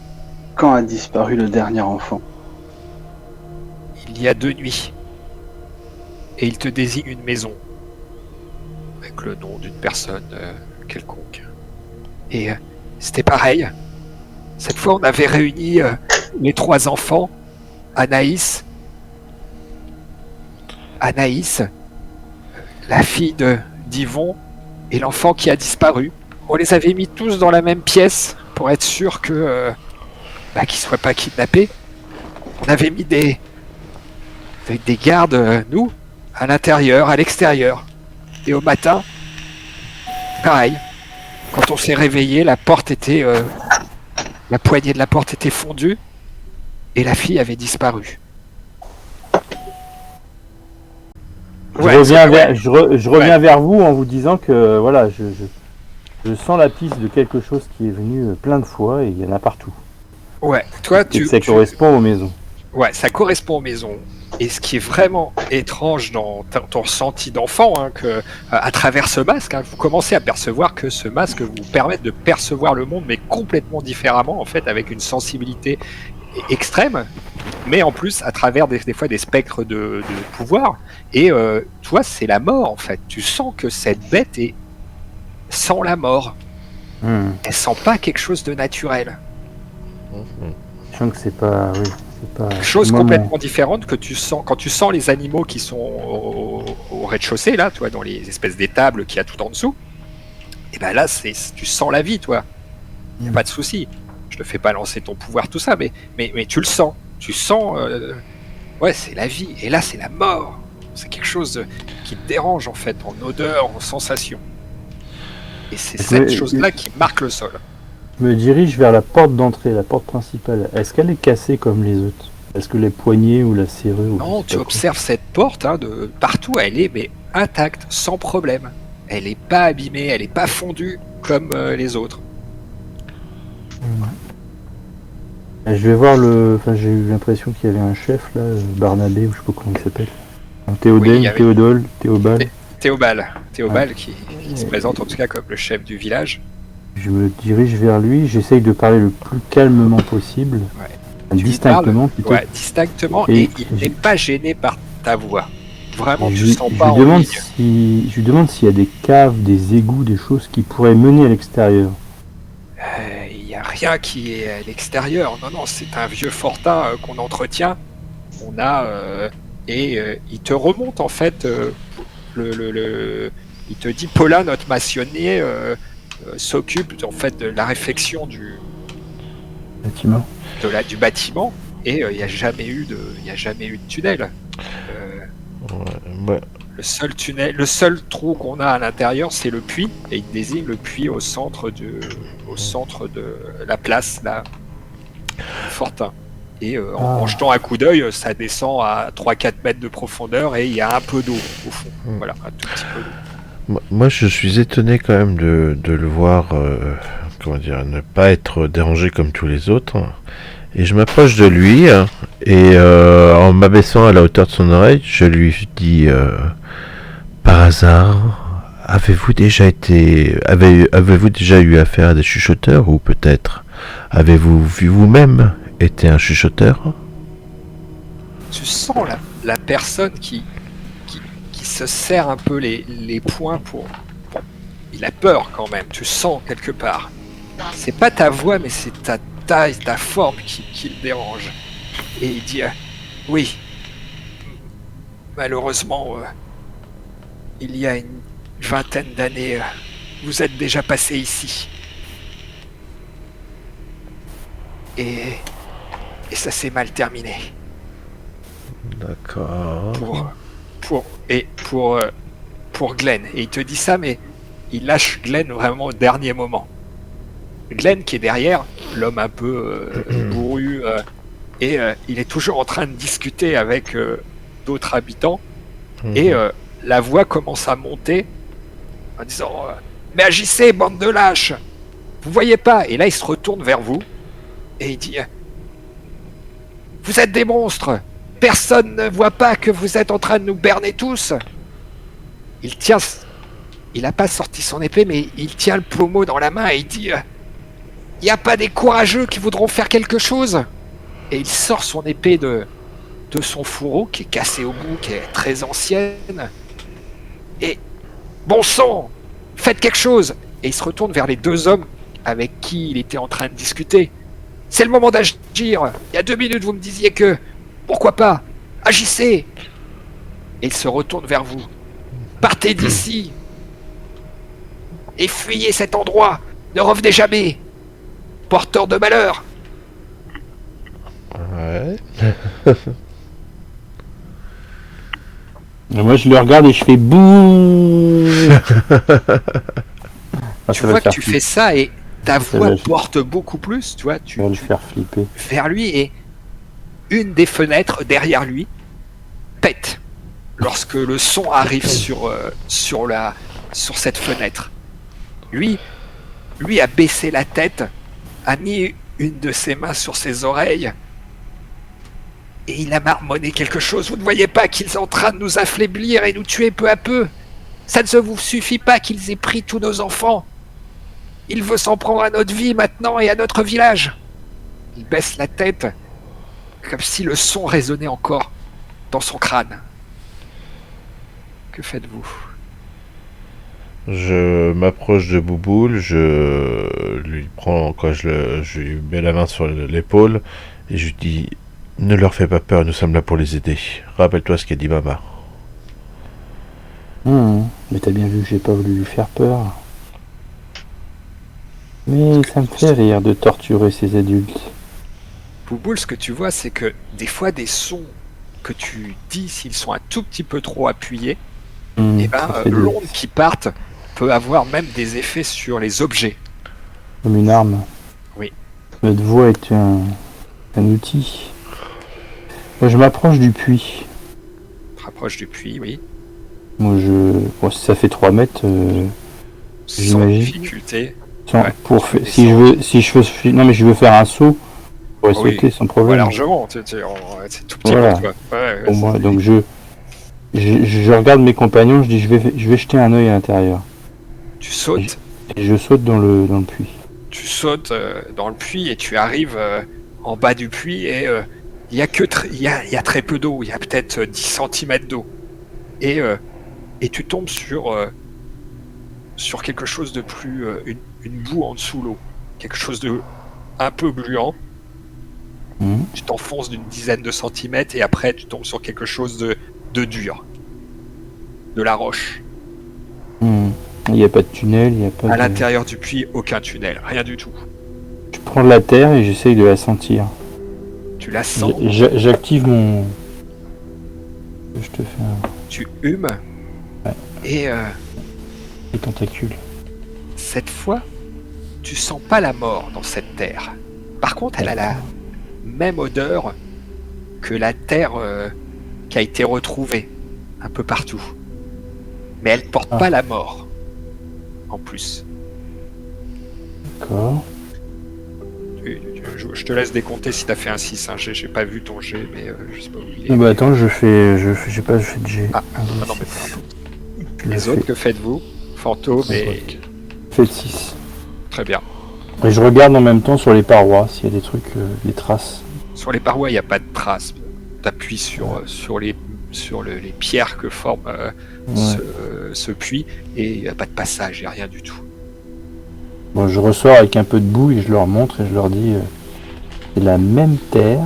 quand a disparu le dernier enfant. Il y a 2 nuits. Et il te désigne une maison. Avec le nom d'une personne quelconque. Et c'était pareil. Cette fois, on avait réuni les 3 enfants. Anaïs, la fille d'Yvon et l'enfant qui a disparu. On les avait mis tous dans la même pièce pour être sûr que qu'ils ne soient pas kidnappés. On avait mis des gardes, nous, à l'intérieur, à l'extérieur. Et au matin, pareil. Quand on s'est réveillé, la poignée de la porte était fondue et la fille avait disparu. Je reviens vers vous en vous disant que voilà, je sens la piste de quelque chose qui est venu plein de fois et il y en a partout. Ouais, toi, ça correspond aux maisons. Ouais, ça correspond aux maisons. Et ce qui est vraiment étrange dans ton ressenti d'enfant, hein, que à travers ce masque, hein, vous commencez à percevoir que ce masque vous permet de percevoir le monde, mais complètement différemment, en fait, avec une sensibilité extrême, mais en plus à travers des fois des spectres de pouvoir. Et toi, c'est la mort, en fait. Tu sens que cette bête sent la mort. Elle sent pas quelque chose de naturel. Je sens que c'est pas... Oui. Chose complètement différente que tu sens quand tu sens les animaux qui sont au rez-de-chaussée, là, toi, dans les espèces d'étables qu'il y a tout en dessous. Et ben là, tu sens la vie, toi. Y a pas de souci. Je te fais pas lancer ton pouvoir, tout ça, mais tu le sens. Tu sens, ouais, c'est la vie. Et là, c'est la mort. C'est quelque chose qui te dérange, en fait, en odeur, en sensation. Et c'est cette chose-là qui marque le sol. Je me dirige vers la porte d'entrée, la porte principale. Est-ce qu'elle est cassée comme les autres? Est-ce que les poignées ou la serrure... Non, tu observes cette porte, hein, de partout, elle est mais intacte, sans problème. Elle n'est pas abîmée, elle n'est pas fondue comme les autres. Je vais voir le... Enfin, j'ai eu l'impression qu'il y avait un chef, là, Barnabé, ou je sais pas comment il s'appelle. Théodène, oui, avait... Théodole, Théobald. Théobald qui se présente en tout cas comme le chef du village. Je me dirige vers lui, j'essaye de parler le plus calmement possible, distinctement plutôt. Ouais, distinctement, et il n'est pas gêné par ta voix. Vraiment, tu sens pas en ligne. Je lui demande s'il y a des caves, des égouts, des choses qui pourraient mener à l'extérieur. Il n'y a rien qui est à l'extérieur. Non, c'est un vieux fortin qu'on entretient. On a... il te remonte en fait... il te dit, Paulin, notre maçonnier... s'occupe en fait de la réfection du bâtiment et il n'y a jamais eu de tunnel. Le seul trou qu'on a à l'intérieur, c'est le puits, et il désigne le puits au centre de la place là, Fortin. Et en jetant un coup d'œil, ça descend à 3-4 mètres de profondeur et il y a un peu d'eau au fond. Voilà, un tout petit peu d'eau. Moi, je suis étonné quand même de le voir, ne pas être dérangé comme tous les autres. Et je m'approche de lui, et en m'abaissant à la hauteur de son oreille, je lui dis, par hasard, avez-vous déjà eu affaire à des chuchoteurs, ou peut-être avez-vous vu vous-même été un chuchoteur? Tu sens la personne qui se serre un peu les poings pour... Bon, il a peur quand même, tu sens quelque part. C'est pas ta voix, mais c'est ta taille, ta forme qui le dérange. Et il dit oui, malheureusement, il y a une vingtaine d'années, vous êtes déjà passé ici. Et ça s'est mal terminé. D'accord. Pour Glenn. Et il te dit ça, mais il lâche Glenn vraiment au dernier moment. Glenn qui est derrière, l'homme un peu bourru, et il est toujours en train de discuter avec d'autres habitants, et la voix commence à monter en disant mais agissez, bande de lâches, vous voyez pas? Et là il se retourne vers vous et il dit vous êtes des monstres, personne ne voit pas que vous êtes en train de nous berner tous. Il n'a pas sorti son épée, mais il tient le pommeau dans la main et il dit il n'y a pas des courageux qui voudront faire quelque chose? Et il sort son épée de son fourreau, qui est cassé au bout, qui est très ancienne. Et bon sang, faites quelque chose! Et il se retourne vers les deux hommes avec qui il était en train de discuter. C'est le moment d'agir! Il y a 2 minutes, vous me disiez que... Pourquoi pas? Agissez! Et il se retourne vers vous. Partez d'ici! Et fuyez cet endroit! Ne revenez jamais! Porteur de malheur! Ouais. Et moi, je le regarde et je fais bouh. Tu vois que tu fais ça et ta voix va- porte beaucoup plus, tu vois, Je vais le faire flipper. vers lui et une des fenêtres derrière lui pète lorsque le son arrive sur cette fenêtre. Lui a baissé la tête, a mis une de ses mains sur ses oreilles et il a marmonné quelque chose. Vous ne voyez pas qu'ils sont en train de nous affaiblir et nous tuer peu à peu? Ça ne vous suffit pas qu'ils aient pris tous nos enfants? Il veut s'en prendre à notre vie maintenant et à notre village. Il baisse la tête comme si le son résonnait encore dans son crâne. Que faites-vous? Je m'approche de Bouboule, je lui prends, je lui mets la main sur l'épaule et je lui dis: ne leur fais pas peur, nous sommes là pour les aider. Rappelle-toi ce qu'a dit maman. Mais t'as bien vu que j'ai pas voulu lui faire peur. Mais ça me fait rire de torturer ces adultes. Bouboule, ce que tu vois, c'est que des fois, des sons que tu dis, s'ils sont un tout petit peu trop appuyés, et l'onde qui parte peut avoir même des effets sur les objets. Comme une arme. Oui. Notre voix est un outil. Moi, je m'approche du puits. Rapproche du puits, oui. Moi, si ça fait 3 mètres, Sans j'imagine. difficulté. Non, mais je veux faire un saut. Je pourrais sauter sans Ouais, problème. largement, c'est tout petit Voilà. pour toi. Pour moi, donc je regarde mes compagnons, je dis je vais jeter un œil à l'intérieur. Tu sautes. Et je saute dans le puits. Tu sautes dans le puits et tu arrives en bas du puits et il y a très peu d'eau, il y a peut-être 10 cm d'eau. Et tu tombes sur quelque chose de plus... une boue en dessous l'eau. Quelque chose de un peu gluant. Tu t'enfonces d'une dizaine de centimètres et après tu tombes sur quelque chose de dur. De la roche. Il n'y a pas de tunnel, il n'y a pas À l'intérieur du puits, aucun tunnel, rien du tout. Je prends de la terre et j'essaye de la sentir. Tu la sens. J'active mon... Je te fais un... Tu humes. Ouais. Et les tentacules. cette fois, tu sens pas la mort dans cette terre. Par contre, elle a la même odeur que la terre qui a été retrouvée un peu partout. Mais elle porte pas la mort. En plus. D'accord. Je te laisse décompter si t'as fait un 6. Hein. J'ai pas vu ton G, mais je sais pas où il est. Bah attends, je fais de G. Ah non, mais pardon. Les autres, que faites-vous? Fantôme et... Faites 6. Très bien. Et je regarde en même temps sur les parois s'il y a des trucs, des traces. Sur les parois, il n'y a pas de traces. T'appuies sur les pierres que forme ce puits et il n'y a pas de passage, il n'y a rien du tout. Bon, je ressors avec un peu de boue et je leur montre et je leur dis c'est la même terre,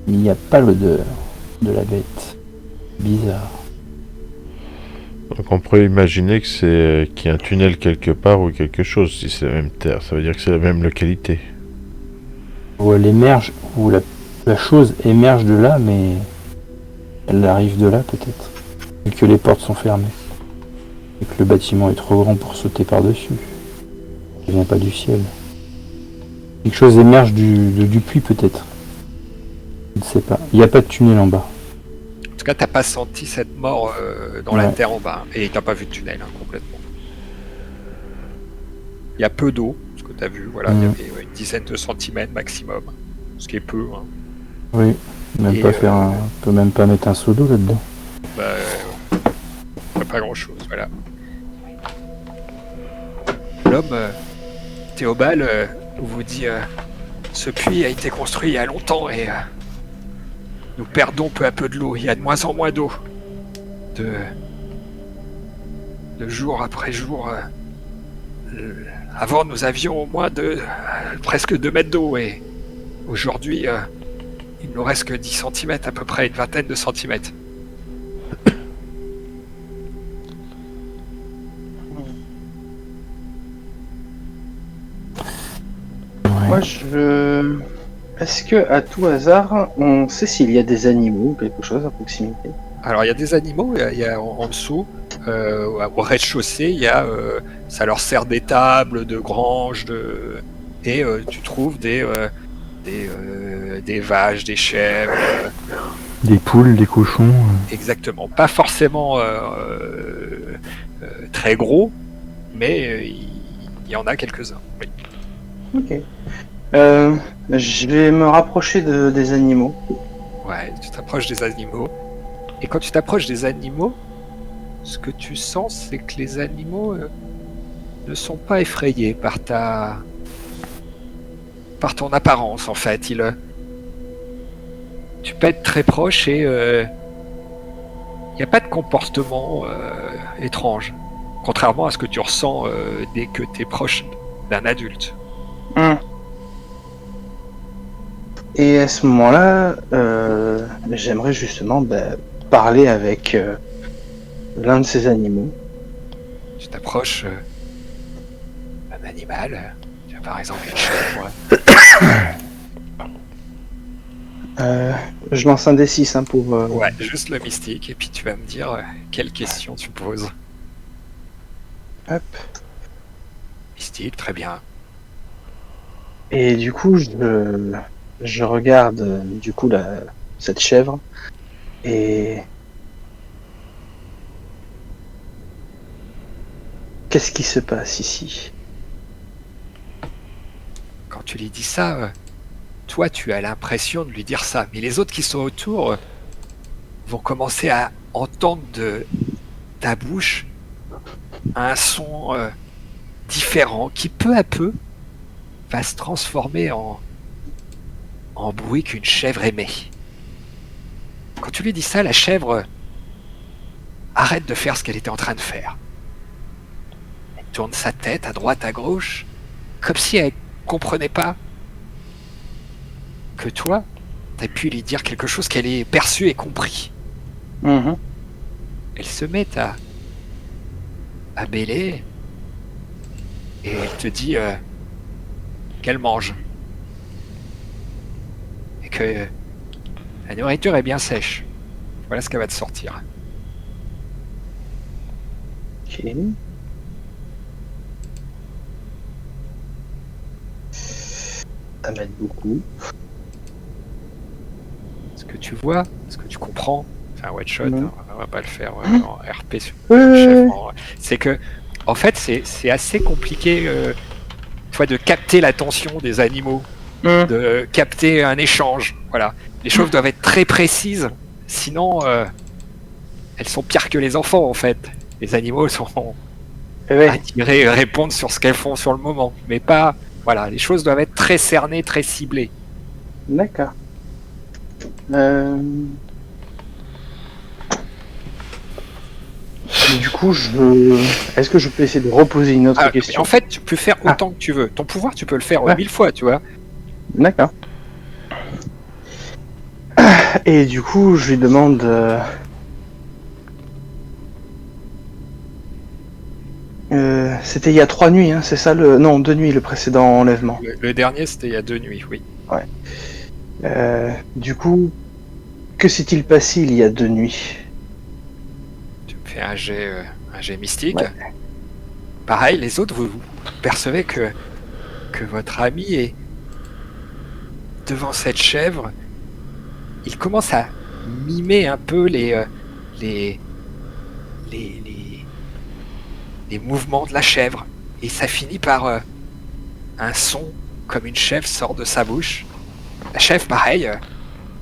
mais il n'y a pas l'odeur de la bête. Bizarre. Donc on pourrait imaginer qu'il y a un tunnel quelque part ou quelque chose, si c'est la même terre. Ça veut dire que c'est la même localité. Où elle émerge, où la chose émerge de là, mais elle arrive de là peut-être. Et que les portes sont fermées. Et que le bâtiment est trop grand pour sauter par-dessus. Il vient pas du ciel. Quelque chose émerge du puits peut-être. Je ne sais pas. Il n'y a pas de tunnel en bas. En tout cas, t'as pas senti cette mort dans la terre en bas. Et t'as pas vu de tunnel, complètement. Il y a peu d'eau, ce que t'as vu. Voilà, il y avait une dizaine de centimètres maximum. Ce qui est peu. Hein. Oui. On peut même pas mettre un seau d'eau là-dedans. Pas grand-chose, voilà. L'homme, Théobald, vous dit ce puits a été construit il y a longtemps et nous perdons peu à peu de l'eau. Il y a de moins en moins d'eau. De jour après jour. Avant, nous avions au moins presque 2 mètres d'eau et aujourd'hui, il nous reste que 10 cm à peu près, une vingtaine de centimètres. Moi, Est-ce que, à tout hasard, on sait s'il y a des animaux ou quelque chose à proximité? Alors il y a des animaux, en dessous, au rez-de-chaussée, il y a, ça leur sert des tables, de granges, et tu trouves des vaches, des chèvres, Des poules, des cochons. exactement. Pas forcément très gros, mais il y en a quelques-uns. Oui. Ok. Je vais me rapprocher des animaux. Ouais, tu t'approches des animaux. Et quand tu t'approches des animaux, ce que tu sens, c'est que les animaux ne sont pas effrayés par ton apparence, en fait. Tu peux être très proche et il n'y a pas de comportement étrange. Contrairement à ce que tu ressens dès que tu es proche d'un adulte. Et à ce moment-là, j'aimerais justement parler avec l'un de ces animaux. Tu t'approches d'un animal, tu as par exemple une chèvre. Je lance un D6 hein, pour... Ouais, juste le mystique, et puis tu vas me dire quelle question tu poses. Hop. Mystique, très bien. Et du coup, je regarde du coup cette chèvre et qu'est-ce qui se passe ici? Quand tu lui dis ça, toi tu as l'impression de lui dire ça, mais les autres qui sont autour vont commencer à entendre de ta bouche un son différent qui peu à peu va se transformer en bruit qu'une chèvre émet. Quand tu lui dis ça, la chèvre arrête de faire ce qu'elle était en train de faire. Elle tourne sa tête à droite, à gauche, comme si elle comprenait pas que toi, t'as pu lui dire quelque chose qu'elle ait perçu et compris. Mhm. Elle se met à bêler et elle te dit qu'elle mange. Et que la nourriture est bien sèche. Voilà ce qu'elle va te sortir. Ok. Ça m'aide beaucoup. Ce que tu vois, ce que tu comprends, c'est un one shot, Mhm. hein, on va pas le faire en RP sur Ouais. chef. C'est que, en fait, c'est assez compliqué de capter l'attention des animaux, de capter un échange. Voilà. Les choses doivent être très précises, sinon elles sont pires que les enfants en fait. Les animaux sont Ouais. attirés, répondent sur ce qu'elles font sur le moment, mais pas. Voilà, les choses doivent être très cernées, très ciblées. D'accord. Du coup, est-ce que je peux essayer de reposer une autre question? En fait, tu peux faire autant que tu veux. Ton pouvoir, tu peux le faire Ouais. 1000 fois, tu vois. D'accord. Et du coup, je lui demande... c'était il y a 3 nuits, hein, c'est ça le... Non, 2 nuits, le précédent enlèvement. Le dernier, c'était il y a 2 nuits, oui. Du coup, que s'est-il passé il y a 2 nuits? Tu me fais un jet mystique. Ouais. Pareil, les autres, vous percevez que votre ami est devant cette chèvre. Il commence à mimer un peu les mouvements de la chèvre. Et ça finit par un son comme une chèvre sort de sa bouche. La chèvre, pareil,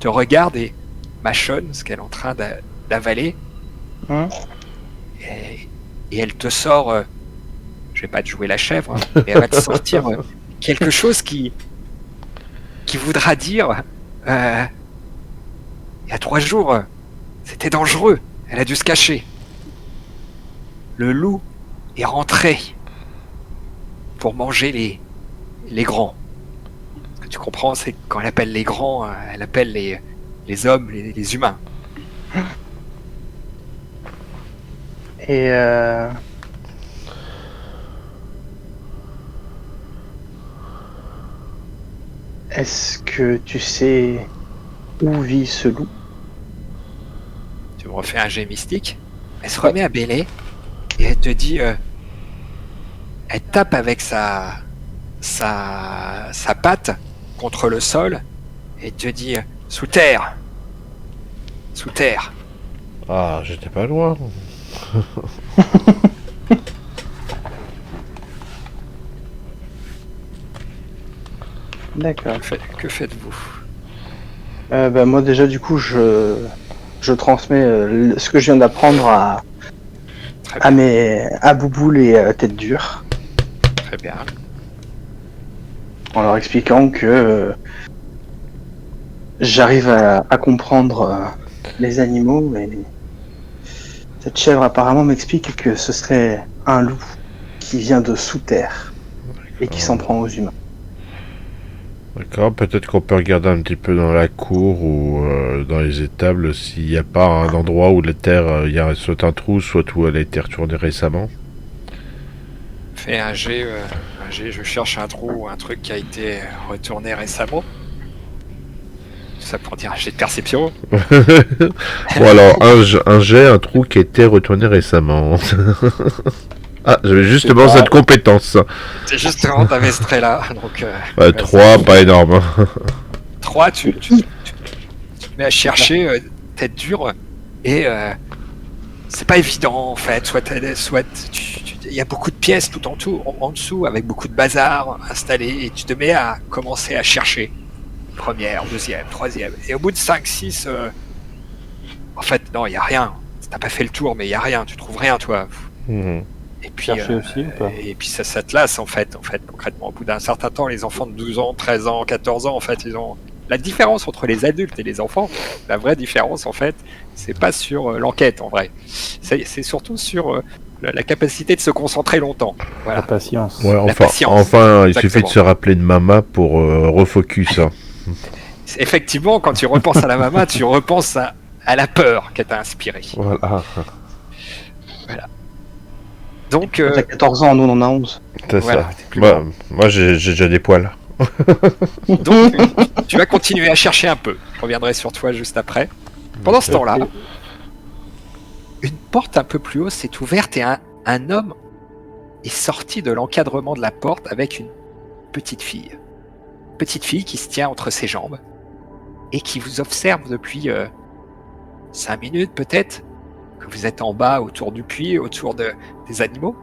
te regarde et mâchonne ce qu'elle est en train d'avaler. Et elle te sort, je vais pas te jouer la chèvre, hein, mais elle va te sortir quelque chose qui voudra dire, il y a 3 jours, c'était dangereux, elle a dû se cacher. Le loup est rentré pour manger les grands. Ce que tu comprends, c'est que quand elle appelle les grands, elle appelle les hommes, les humains. Et est-ce que tu sais où vit ce loup? me refais un jet mystique. Elle se remet à bêler et elle te dit, elle tape avec sa patte contre le sol et te dit sous terre. Ah, j'étais pas loin. D'accord. Que faites-vous? Moi déjà du coup je transmets ce que je viens d'apprendre Très bien, à Bouboule et à Tête Dure, très bien. en leur expliquant que j'arrive à comprendre les animaux, et cette chèvre apparemment m'explique que ce serait un loup qui vient de sous terre et qui s'en prend aux humains. D'accord, peut-être qu'on peut regarder un petit peu dans la cour ou dans les étables s'il n'y a pas un endroit où la terre, il y a soit un trou, soit où elle a été retournée récemment. Fais un jet, je cherche un trou ou un truc qui a été retourné récemment. Tout ça pour dire un jet de perception. Bon alors, un jet, un trou qui a été retourné récemment. Ah, j'avais justement pas- cette compétence. C'est justement, t'avais ce trait-là. Donc, 3, pas énorme. 3, tu te mets à chercher tête dure et c'est pas évident en fait. Il y a beaucoup de pièces tout en dessous avec beaucoup de bazar installé et tu te mets à commencer à chercher. Première, deuxième, troisième. Et au bout de 5, 6, en fait, non, il y a rien. T'as pas fait le tour, mais il y a rien. Tu trouves rien, toi. Mhm. Et puis, Chercher aussi ou pas? et puis ça te lasse en fait, concrètement. Au bout d'un certain temps, les enfants de 12 ans, 13 ans, 14 ans, en fait, ils ont... La différence entre les adultes et les enfants, la vraie différence, en fait, c'est pas sur l'enquête, en vrai. C'est surtout sur la capacité de se concentrer longtemps. La Voilà. patience. Ouais, La patience, enfin, il exactement. suffit de se rappeler de Mama pour refocus. Hein. Effectivement, quand tu repenses à la maman, tu repenses à la peur qu'elle t'a inspirée. Voilà, Donc, T'as 14 ans, nous on en a 11. c'est voilà, ça. t'es plus grand. Moi j'ai déjà des poils. Donc, tu vas continuer à chercher un peu. Je reviendrai sur toi juste après. Pendant ce temps-là, une porte un peu plus haut s'est ouverte et un homme est sorti de l'encadrement de la porte avec une petite fille. Petite fille qui se tient entre ses jambes et qui vous observe depuis 5 minutes peut-être, que vous êtes en bas autour du puits, autour des animaux.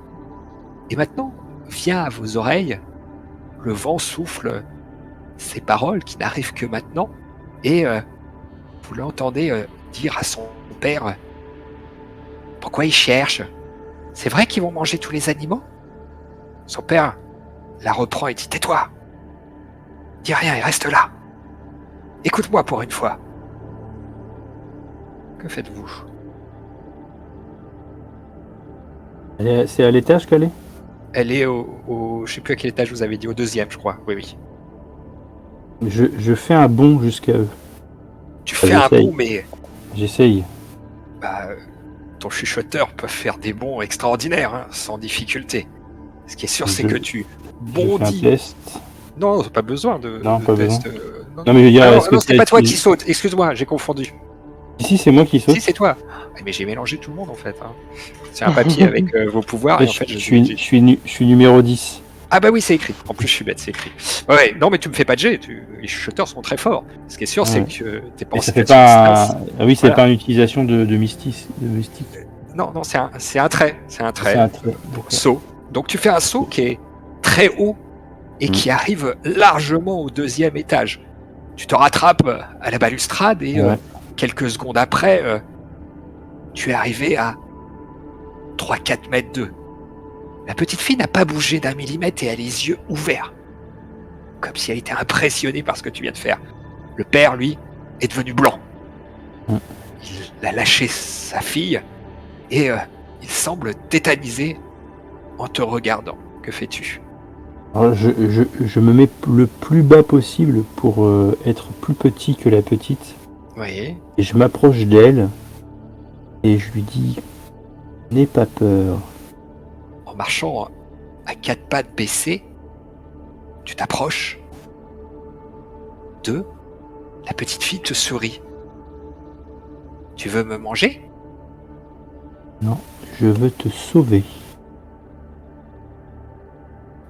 Et maintenant, vient à vos oreilles, le vent souffle ces paroles qui n'arrivent que maintenant, et vous l'entendez dire à son père pourquoi ils cherchent. C'est vrai qu'ils vont manger tous les animaux? Son père la reprend et dit tais-toi, dis rien et reste là. Écoute-moi pour une fois. Que faites-vous? C'est à l'étage qu'elle est? Elle est je sais plus à quel étage vous avez dit, au 2e je crois, oui. Je fais un bond jusqu'à eux. Tu fais un j'essaye. bond, mais J'essaye. ton chuchoteur peut faire des bonds extraordinaires, hein, sans difficulté. Ce qui est sûr, c'est Je- que tu Je fais un bondis. test. Non, pas besoin de Non, de pas test. besoin. Non, Non mais je veux dire, alors, est-ce que non, c'est pas toi qui utile- saute. Excuse-moi, j'ai confondu. Si, c'est moi qui saute. Si, c'est toi. Ah, mais j'ai mélangé tout le monde en fait. Hein. C'est un papier avec vos pouvoirs. Et en fait, je suis numéro 10. Ah bah oui, c'est écrit. En plus, je suis bête, c'est écrit. Ouais, non, mais tu me fais pas de jet. Les chuchoteurs sont très forts. Ce qui est sûr, c'est Ouais. que t'es pas Et en ça fait situation de pas stress. Ah oui, c'est Voilà. pas une utilisation de mystique. Non, c'est un trait. C'est un trait. C'est un trait. D'accord. Saut. Donc tu fais un saut qui est très haut et qui arrive largement au 2e étage. Tu te rattrapes à la balustrade et Ouais. quelques secondes après, tu es arrivé à 3-4 mètres d'eux. La petite fille n'a pas bougé d'un millimètre et a les yeux ouverts, comme si elle était impressionnée par ce que tu viens de faire. Le père, lui, est devenu blanc. Mm. Il a lâché sa fille et il semble tétanisé en te regardant. Que fais-tu? Alors, je me mets le plus bas possible pour être plus petit que la petite. Oui. Et je m'approche d'elle et je lui dis n'aie pas peur. En marchant à 4 pattes baissées, tu t'approches de la petite fille te sourit. Tu veux me manger? Non, je veux te sauver.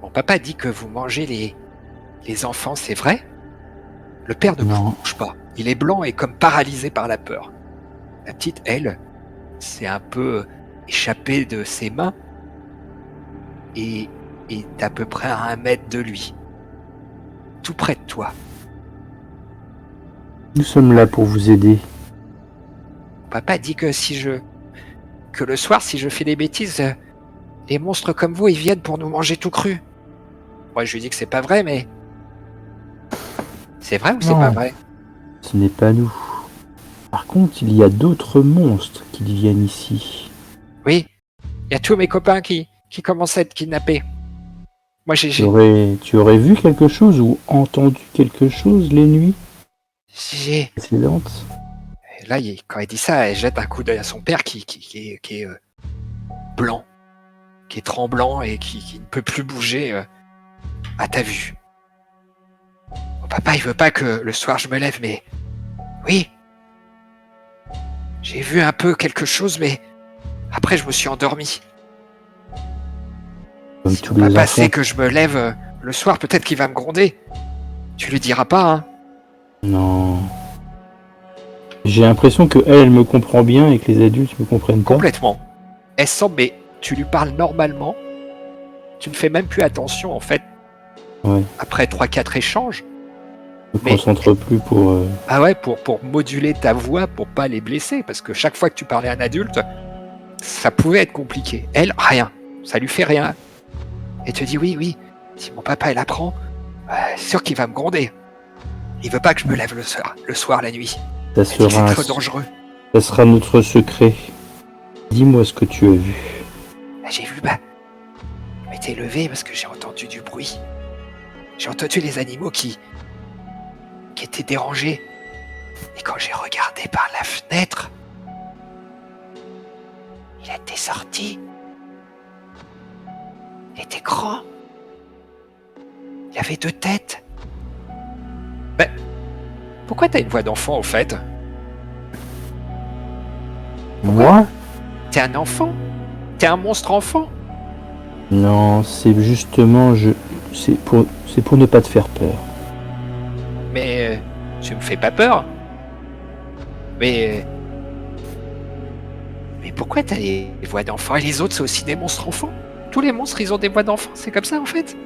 Mon papa dit que vous mangez les enfants, c'est vrai? Le père ne Non. bouge pas. Il est blanc et comme paralysé par la peur. La petite, elle, s'est un peu échappée de ses mains et est à peu près à 1 mètre de lui. Tout près de toi. Nous sommes là pour vous aider. Papa dit que que le soir, si je fais des bêtises, les monstres comme vous, ils viennent pour nous manger tout cru. Moi, je lui dis que c'est pas vrai, mais... C'est vrai ou c'est Non. pas vrai? Ce n'est pas nous. Par contre, il y a d'autres monstres qui viennent ici. Oui. Il y a tous mes copains qui commencent à être kidnappés. Moi, Tu aurais vu quelque chose ou entendu quelque chose les nuits j'ai... précédentes? Et là, quand elle dit ça, elle jette un coup d'œil à son père qui est blanc, qui est tremblant et qui ne peut plus bouger à ta vue. Mon papa, il veut pas que le soir je me lève, mais oui, j'ai vu un peu quelque chose, mais après je me suis endormi. Comme Si tous mon les papa enfants. sait que je me lève le soir, peut-être qu'il va me gronder. Tu lui diras pas, hein? Non. J'ai l'impression que elle me comprend bien et que les adultes me comprennent pas. Complètement. Elle sent, mais tu lui parles normalement. Tu ne fais même plus attention, en fait. Ouais. Après 3-4 échanges. Je me Mais- concentre plus pour. Ah ouais, pour moduler ta voix, pour pas les blesser. Parce que chaque fois que tu parlais à un adulte, ça pouvait être compliqué. Elle, rien. Ça lui fait rien. Et te dit oui, si mon papa il apprend, c'est sûr qu'il va me gronder. Il veut pas que je me lève le soir, la nuit. Ça Elle dit que sera, c'est trop dangereux. ça sera notre secret. Dis-moi ce que tu as vu. J'ai vu, je m'étais levé parce que j'ai entendu du bruit. J'ai entendu les animaux qui étaient dérangés. Et quand j'ai regardé par la fenêtre, il était sorti. Il était grand. Il avait 2 têtes. Mais pourquoi t'as une voix d'enfant au fait? Moi? T'es un enfant? T'es un monstre enfant? Non, c'est justement c'est pour ne pas te faire peur. Mais tu me fais pas peur. Mais pourquoi t'as des voix d'enfant et les autres c'est aussi des monstres enfants? Tous les monstres ils ont des voix d'enfant, c'est comme ça en fait?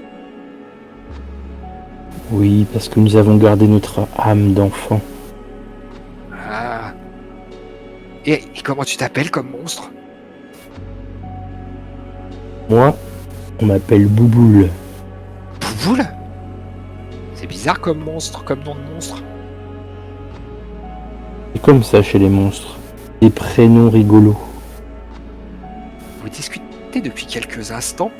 Oui, parce que nous avons gardé notre âme d'enfant. Ah. Et comment tu t'appelles comme monstre? Moi, on m'appelle Bouboule. Bouboule? C'est bizarre comme monstre, comme nom de monstre. C'est comme ça chez les monstres. Des prénoms rigolos. Vous discutez depuis quelques instants,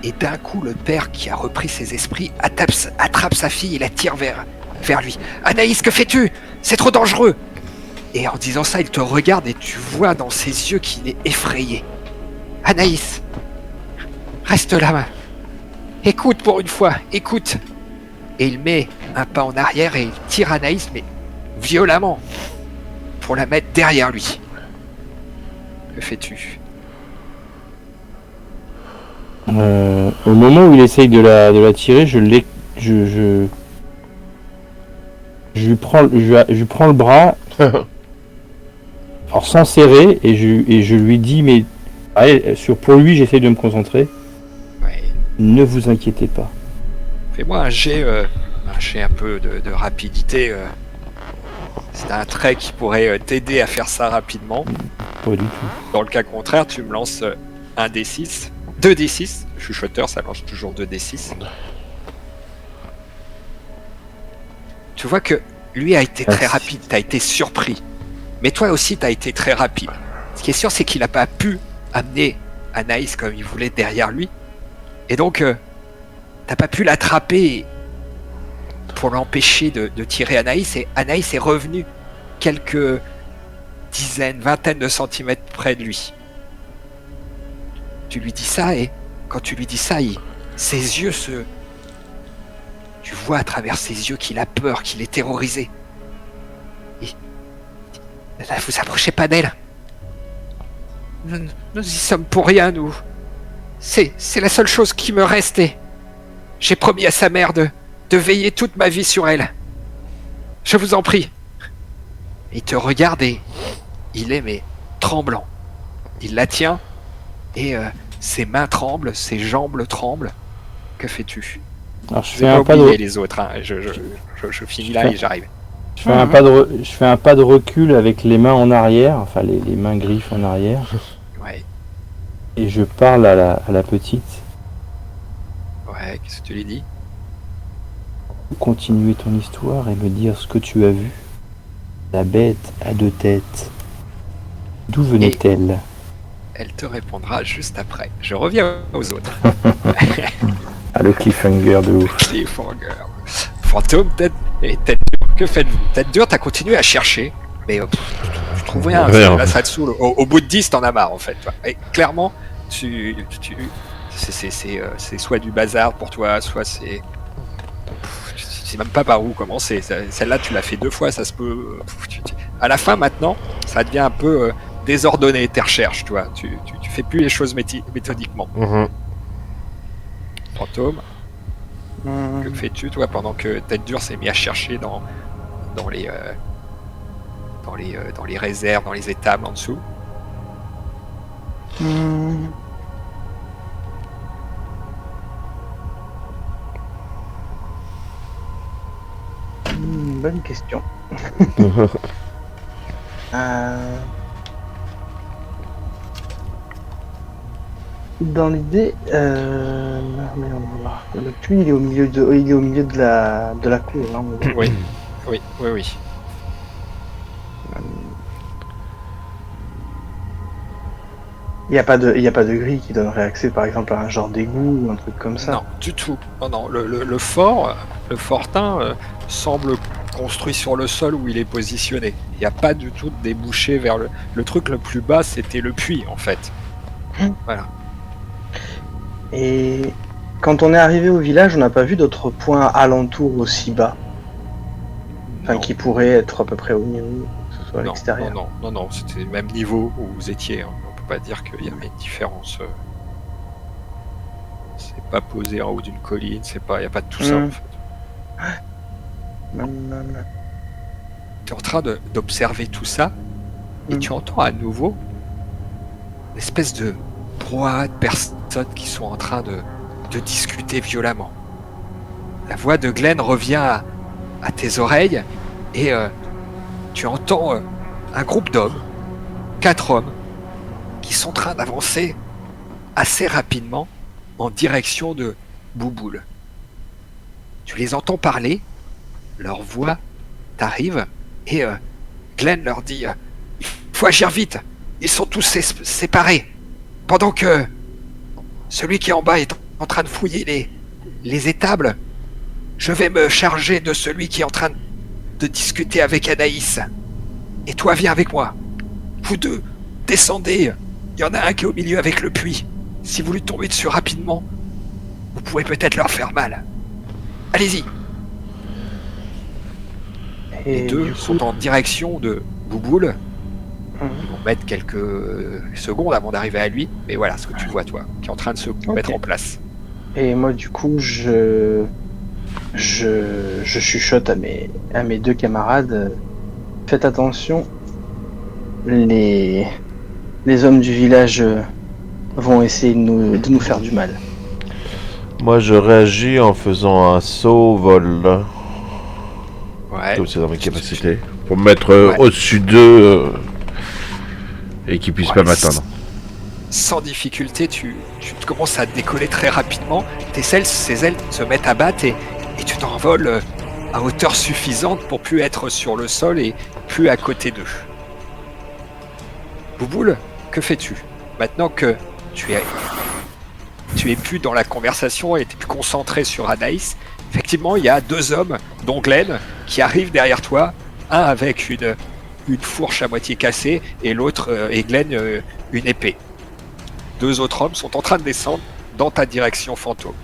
et d'un coup, le père qui a repris ses esprits attrape sa fille et la tire vers lui. Anaïs, que fais-tu? C'est trop dangereux! Et en disant ça, il te regarde et tu vois dans ses yeux qu'il est effrayé. Anaïs, reste là. Écoute pour une fois, écoute. Et il met un pas en arrière et il tire Anaïs, mais violemment, pour la mettre derrière lui. Que fais-tu? Au moment où il essaye de la tirer, je lui prends le bras, alors sans serrer, et je lui dis, mais allez, pour lui j'essaye de me concentrer. Ouais. Ne vous inquiétez pas. Fais-moi un jet un peu de rapidité. C'est un trait qui pourrait t'aider à faire ça rapidement. Pas du tout. Dans le cas contraire, tu me lances un D6. 2 D6. Chuchoteur, ça lance toujours 2 D6. Tu vois que lui a été très rapide, t'as été surpris. Mais toi aussi, t'as été très rapide. Ce qui est sûr, c'est qu'il n'a pas pu amener Anaïs comme il voulait derrière lui. Et donc, t'as pas pu l'attraper pour l'empêcher de tirer Anaïs. Et Anaïs est revenue quelques dizaines, vingtaines de centimètres près de lui. Tu lui dis ça et quand tu lui dis ça, ses yeux tu vois à travers ses yeux qu'il a peur, qu'il est terrorisé. Là, vous approchez pas d'elle. Nous y sommes pour rien, nous. C'est la seule chose qui me restait. J'ai promis à sa mère de veiller toute ma vie sur elle. Je vous en prie. » Il te regarde et il est mais tremblant. Il la tient et ses mains tremblent, ses jambes tremblent. Que fais-tu? Alors je Je fais vais un pas pas de, oublier les autres. Hein. Je finis là et j'arrive. je fais un pas de, je fais un pas de recul avec les mains en arrière, enfin les mains griffes en arrière, Ouais, et je parle à la petite. ouais. Qu'est-ce que tu lui dis? Continuer ton histoire et me dire ce que tu as vu. La bête à deux têtes. D'où venait-elle? Elle te répondra juste après. Je reviens aux autres. Ah, le cliffhanger de ouf. Cliffhanger. Fantôme, tête dure. Que faites-vous? Tête dure, t'as continué à chercher, mais tu trouves rien. Rien. Là, ça te saoule. Au bout de 10, t'en as marre, en fait. Toi. Et clairement, c'est soit du bazar pour toi, soit c'est... Tu sais même pas par où commencer. Celle-là, tu l'as fait 2 fois, ça se peut... À la fin, maintenant, ça devient un peu désordonné, tes recherches, toi. Tu fais plus les choses méthodiquement. Fantôme, que fais-tu, toi, pendant que Tête Dure s'est mis à chercher dans les réserves, dans les étables en dessous? Bonne question. Dans l'idée, le puits il est au milieu de la cour. Hein, Oui. Il n'y a pas de grille qui donnerait accès, par exemple, à un genre d'égout ou un truc comme ça. Non, du tout. Non. Le fortin semble construit sur le sol où il est positionné. Il n'y a pas du tout de débouché vers le truc le plus bas, c'était le puits, en fait. Voilà. Et quand on est arrivé au village, on n'a pas vu d'autres points alentours aussi bas, enfin Non. qui pourraient être à peu près au niveau, que ce soit à l'extérieur. Non, c'était le même niveau où vous étiez. Hein. On peut pas dire qu'il y avait une différence. C'est pas posé en haut d'une colline, il n'y a pas de tout ça, en fait. Tu es en train d'observer tout ça, et tu entends à nouveau une espèce de brouhaha de personnes qui sont en train de discuter violemment. La voix de Glenn revient à tes oreilles, et tu entends un groupe d'hommes, 4 hommes, qui sont en train d'avancer assez rapidement en direction de Bouboule. Tu les entends parler, leur voix t'arrive, et Glenn leur dit « Il faut agir vite, ils sont tous séparés, pendant que celui qui est en bas est en train de fouiller les étables, je vais me charger de celui qui est en train de discuter avec Anaïs. Et toi, viens avec moi. Vous deux, descendez, il y en a un qui est au milieu avec le puits. Si vous lui tombez dessus rapidement, vous pouvez peut-être leur faire mal. Allez-y. » Et Les deux du coup, sont en direction de Bouboule. Ils vont mettre quelques secondes avant d'arriver à lui, mais voilà ce que tu vois, toi, qui est en train de se mettre en place. et moi, du coup, je chuchote à mes 2 camarades. Faites attention, les hommes du village vont essayer de nous faire du mal. Moi, je réagis en faisant un saut vol. Ouais. Comme c'est dans mes capacités. Pour me mettre Ouais. au-dessus d'eux et qu'ils puissent pas m'atteindre. Sans difficulté, tu commences à décoller très rapidement. Ces ailes se mettent à battre et tu t'envoles à hauteur suffisante pour plus être sur le sol et plus à côté d'eux. Bouboule, que fais-tu? Maintenant que tu es plus dans la conversation et tu es plus concentré sur Anaïs, effectivement, il y a 2 hommes, dont Glenn, qui arrivent derrière toi, un avec une fourche à moitié cassée et l'autre, et Glenn, une épée. 2 autres hommes sont en train de descendre dans ta direction, fantôme.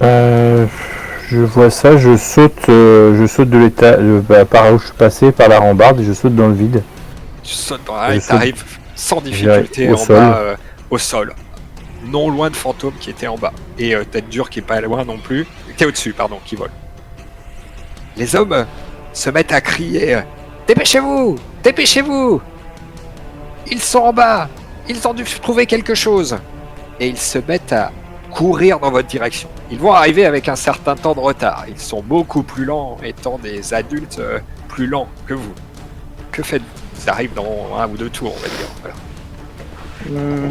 Je vois ça, je saute de l'étage, par où je suis passé, par la rambarde, et je saute dans le vide. Tu sautes dans un Je et saute. t'arrives sans difficulté au en sol. bas, au sol. Non loin de Fantôme qui était en bas. Et Tête Dure qui est pas loin non plus. Qui est au-dessus, pardon, qui vole. Les hommes se mettent à crier Dépêchez-vous! Dépêchez-vous! Ils sont en bas! Ils ont dû trouver quelque chose! Et ils se mettent à courir dans votre direction. Ils vont arriver avec un certain temps de retard. Ils sont beaucoup plus lents, étant des adultes plus lents que vous. Que faites-vous? Ils arrivent dans 1 ou 2 tours, on va dire. Voilà.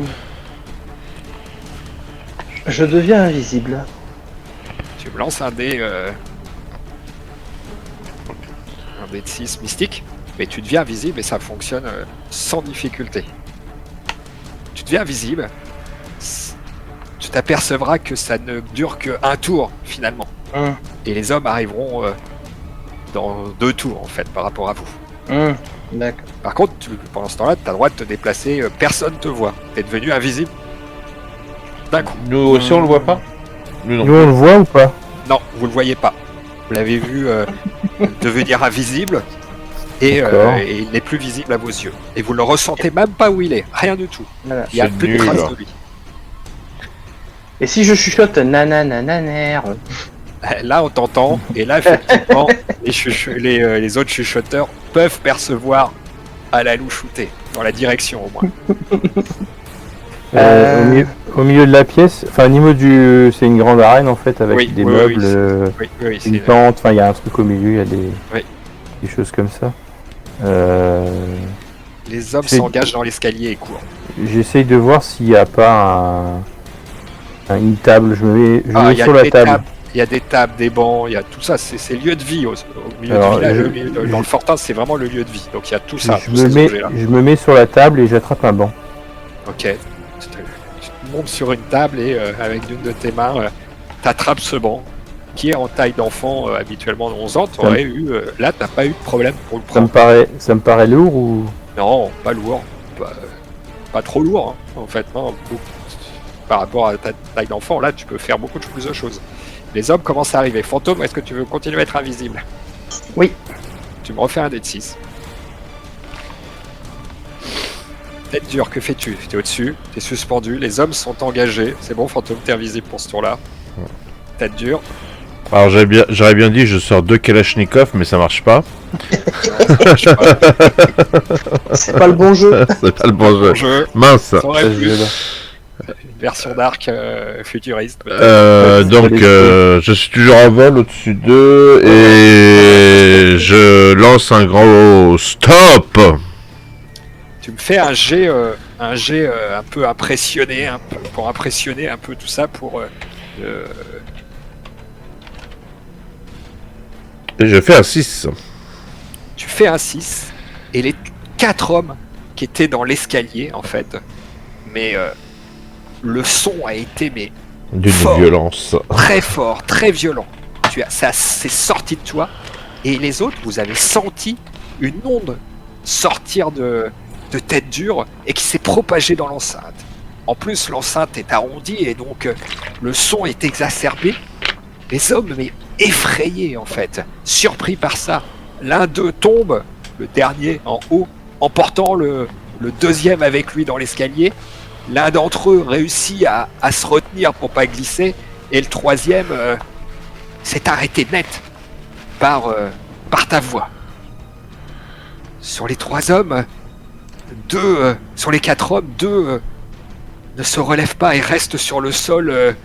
Je deviens invisible. Tu me lances un dé de 6 mystique, mais tu deviens invisible et ça fonctionne sans difficulté. Tu deviens invisible, tu t'apercevras que ça ne dure qu'un tour finalement. Et les hommes arriveront dans 2 tours en fait par rapport à vous. D'accord. Par contre, pendant ce temps-là, tu as le droit de te déplacer, personne te voit. Tu es devenu invisible d'un coup. Nous aussi, on le voit pas? Nous non. Nous, on le voit ou pas? Non, vous le voyez pas. Vous l'avez vu devenir invisible et D'accord. il n'est plus visible à vos yeux. Et vous ne le ressentez même pas où il est, rien du tout. Voilà. Il n'y a C'est plus de nul. traces de lui. Et si je chuchote nananananer, Là, on t'entend, et là, effectivement, les autres chuchoteurs peuvent percevoir à la louchoutée, dans la direction au moins. Au milieu de la pièce, enfin au niveau du... C'est une grande arène en fait avec Oui, des oui, meubles, oui, oui, une c'est... tente, enfin il y a un truc au milieu, il y a des, Oui. des choses comme ça. Les hommes c'est- s'engagent dans l'escalier et courent. J'essaye de voir s'il n'y a pas une table, je me mets Il y a sur la des table. tables, il y a des tables, des bancs, il y a tout ça, c'est lieu de vie au milieu Alors, du village, je- dans le fortin, c'est vraiment le lieu de vie. Donc il y a tout ça, je, tous me ces mets, objets-là. je me mets sur la table et j'attrape un banc. Ok. Tu te montes sur une table et avec l'une de tes mains, t'attrapes ce banc qui est en taille d'enfant habituellement de 11 ans. T'aurais eu, là, t'as pas eu de problème pour le prendre. Ça me paraît lourd ou... Non, pas lourd. Pas trop lourd, hein, en fait. Non, par rapport à ta taille d'enfant, là, tu peux faire beaucoup plus de choses. Les hommes commencent à arriver. Fantôme, est-ce que tu veux continuer à être invisible? Oui. Tu me refais un dé de 6. Tête dure, que fais-tu? T'es au-dessus, t'es suspendu, les hommes sont engagés. C'est bon, Fantôme, t'es invisible pour ce tour-là. Tête dure. Alors j'aurais bien dit je sors 2 Kalachnikov, mais ça marche pas. C'est pas le bon jeu. C'est pas le bon jeu. Jeu, Mince. ça aurait Ça, pu. je- Une version d'arc futuriste. Donc je suis toujours en vol au-dessus d'eux et je lance un gros stop. Tu me fais un jet un peu impressionné, pour impressionner un peu tout ça, pour Et je fais un 6. tu fais un 6 et les 4 hommes qui étaient dans l'escalier en fait, mais le son a été D'une Fort. violence. très fort, très violent. Ça s'est sorti de toi et les autres, vous avez senti une onde sortir de Tête dure et qui s'est propagée dans l'enceinte. En plus, l'enceinte est arrondie et donc le son est exacerbé. Les hommes, mais effrayés en fait, surpris par ça. L'un d'eux tombe, le dernier en haut, emportant le deuxième avec lui dans l'escalier. L'un d'entre eux réussit à se retenir pour pas glisser, et le troisième s'est arrêté net par ta voix. Sur les 3 hommes, 2, sur les 4 hommes, 2 ne se relèvent pas et restent sur le sol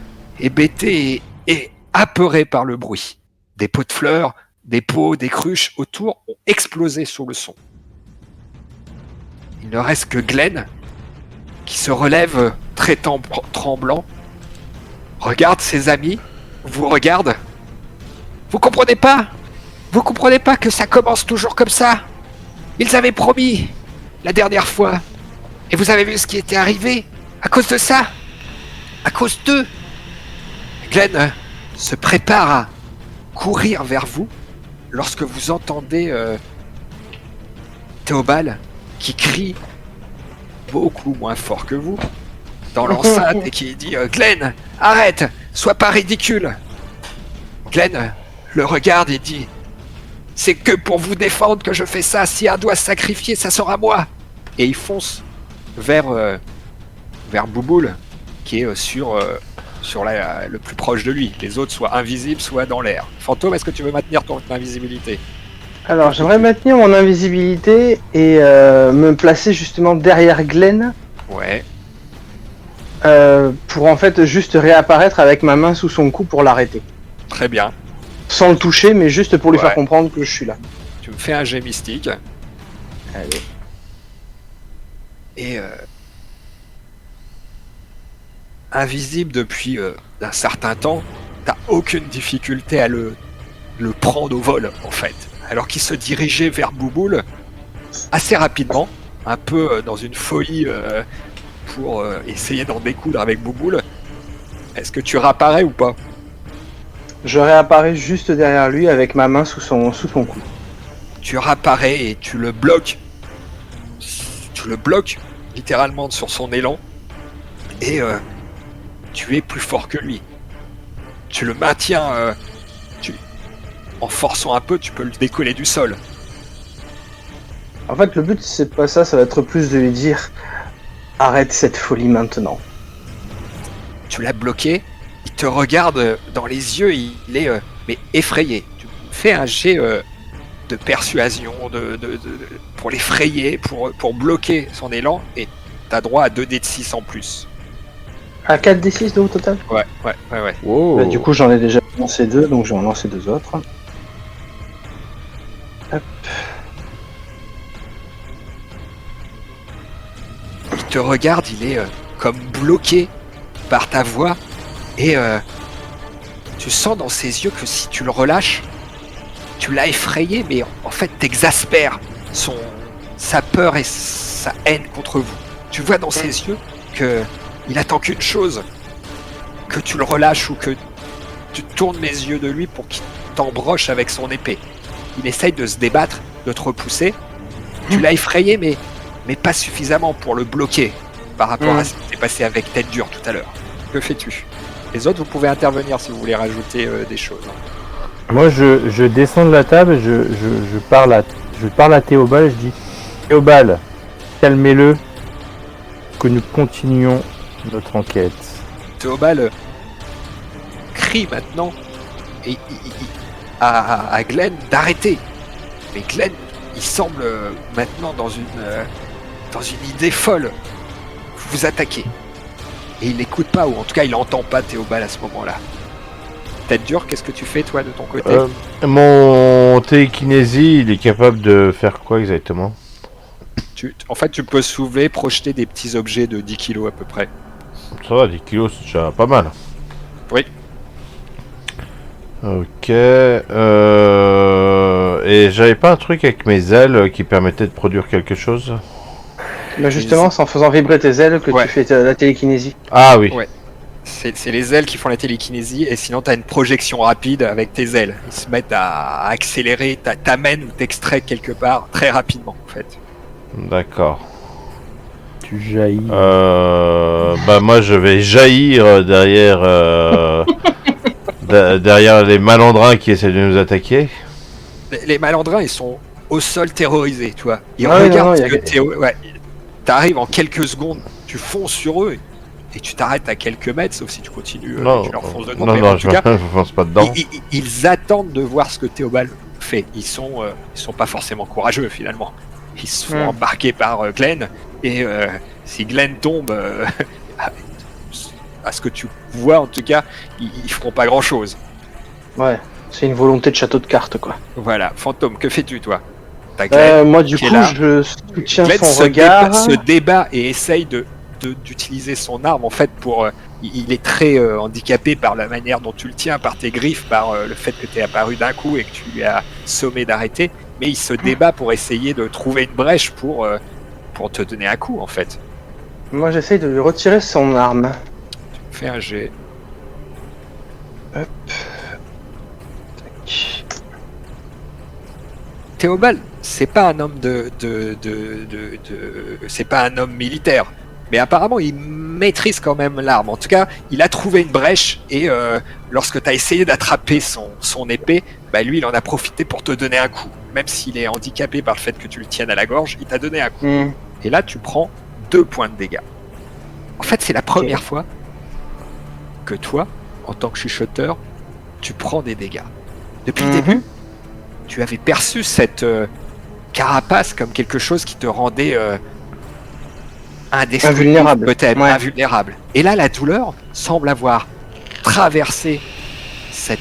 hébétés et apeurés par le bruit. Des pots de fleurs, des pots, des cruches autour ont explosé sous le son. Il ne reste que Glenn qui se relève très tremblant, regarde ses amis, vous regarde. Vous comprenez pas? Vous comprenez pas que ça commence toujours comme ça? Ils avaient promis la dernière fois. Et vous avez vu ce qui était arrivé à cause de ça? À cause d'eux? Glenn se prépare à courir vers vous lorsque vous entendez Théobald qui crie beaucoup moins fort que vous dans l'enceinte et qui dit Glenn, arrête, sois pas ridicule. Glenn le regarde et dit c'est que pour vous défendre que je fais ça, si un doit se sacrifier, ça sera moi. et il fonce vers Bouboule, qui est sur le plus proche de lui. Les autres soit invisibles, soit dans l'air. Fantôme, est-ce que tu veux maintenir ton invisibilité? Alors, j'aimerais maintenir mon invisibilité et me placer justement derrière Glenn Ouais. pour en fait juste réapparaître avec ma main sous son cou pour l'arrêter. Très bien. Sans le toucher, mais juste pour lui Ouais. faire comprendre que je suis là. Tu me fais un jet mystique. Allez. Et invisible depuis un certain temps, t'as aucune difficulté à le prendre au vol, en fait. Alors qu'il se dirigeait vers Bouboule assez rapidement, un peu dans une folie pour essayer d'en découdre avec Bouboule. Est-ce que tu réapparais ou pas? Je réapparais juste derrière lui avec ma main sous son cou. Tu réapparais et tu le bloques. Tu le bloques littéralement sur son élan. Et tu es plus fort que lui. Tu le maintiens. En forçant un peu, tu peux le décoller du sol. En fait, le but c'est pas ça, ça va être plus de lui dire arrête cette folie maintenant. Tu l'as bloqué. Il te regarde dans les yeux. Il est mais effrayé. Tu fais un jet de persuasion pour l'effrayer, pour bloquer son élan. Et t'as droit à 2 dés de 6 en plus. À 4d6 de au total. Ouais. Wow. Bah, du coup, j'en ai déjà lancé 2, donc je vais en lancer 2 autres. Hop. Il te regarde, il est comme bloqué par ta voix et tu sens dans ses yeux que si tu le relâches, tu l'as effrayé, mais en fait t'exaspères sa peur et sa haine contre vous. Tu vois dans ses yeux que il attend qu'une chose, que tu le relâches ou que tu tournes les yeux de lui pour qu'il t'embroche avec son épée. Il essaye de se débattre, de te repousser. Tu l'as effrayé, mais pas suffisamment pour le bloquer par rapport à ce qui s'est passé avec Tête Dure tout à l'heure. Que fais-tu? Les autres, vous pouvez intervenir si vous voulez rajouter des choses. Moi, je descends de la table, je parle à Théobald, je dis Théobald, calmez-le, que nous continuons notre enquête. Théobald crie maintenant et à Glenn d'arrêter. Mais Glenn, il semble maintenant dans une idée folle. Vous attaquez. Et il n'écoute pas, ou en tout cas il n'entend pas Théobald à ce moment-là. Tête Dure, qu'est-ce que tu fais toi de ton côté? Mon télékinésie, il est capable de faire quoi exactement? En fait, tu peux soulever, projeter des petits objets de 10 kilos à peu près. Ça va, 10 kilos, c'est déjà pas mal. Oui. Ok. Et j'avais pas un truc avec mes ailes qui permettait de produire quelque chose? Bah justement, c'est en faisant vibrer tes ailes que Ouais. tu fais la télékinésie. Ah oui. Ouais. C'est les ailes qui font la télékinésie, et sinon tu as une projection rapide avec tes ailes. Ils se mettent à accélérer, t'amènes ou t'extraient quelque part très rapidement en fait. D'accord. Tu jaillis. Bah moi je vais jaillir derrière derrière les malandrins qui essaient de nous attaquer. Les malandrins, ils sont au sol terrorisés, tu vois. Ils Ah oui, regardent non, ce non, que t'arrives en quelques secondes, tu fonces sur eux et tu t'arrêtes à quelques mètres, sauf si tu continues, Non, tu leur fonces dedans. non, mais non, en tout cas, je fonce pas dedans. ils attendent de voir ce que Théobald fait. Ils sont pas forcément courageux finalement. Ils se font embarquer par Glenn, et si Glenn tombe, à ce que tu vois en tout cas, ils feront pas grand chose. Ouais, c'est une volonté de château de cartes quoi. Voilà, Fantôme, que fais-tu toi? T'as Glenn Moi du qui est coup, là. je soutiens Glenn son regard. se débat et essaye d'utiliser son arme en fait pour. Il est très handicapé par la manière dont tu le tiens, par tes griffes, par le fait que tu es apparu d'un coup et que tu lui as sommé d'arrêter. Mais il se débat pour essayer de trouver une brèche pour te donner un coup en fait. Moi j'essaye de lui retirer son arme. Fais un jet. Hop. Théobald, c'est pas un homme c'est pas un homme militaire, mais apparemment il maîtrise quand même l'arme. En tout cas, il a trouvé une brèche et lorsque tu as essayé d'attraper son épée, bah lui il en a profité pour te donner un coup. Même s'il est handicapé par le fait que tu le tiennes à la gorge, il t'a donné un coup. Et là, tu prends 2 points de dégâts. En fait, c'est la première fois que toi, en tant que chuchoteur, tu prends des dégâts. Depuis le début, tu avais perçu cette carapace comme quelque chose qui te rendait indestructible, Invulnérable. peut-être Ouais. invulnérable. Et là, la douleur semble avoir traversé cette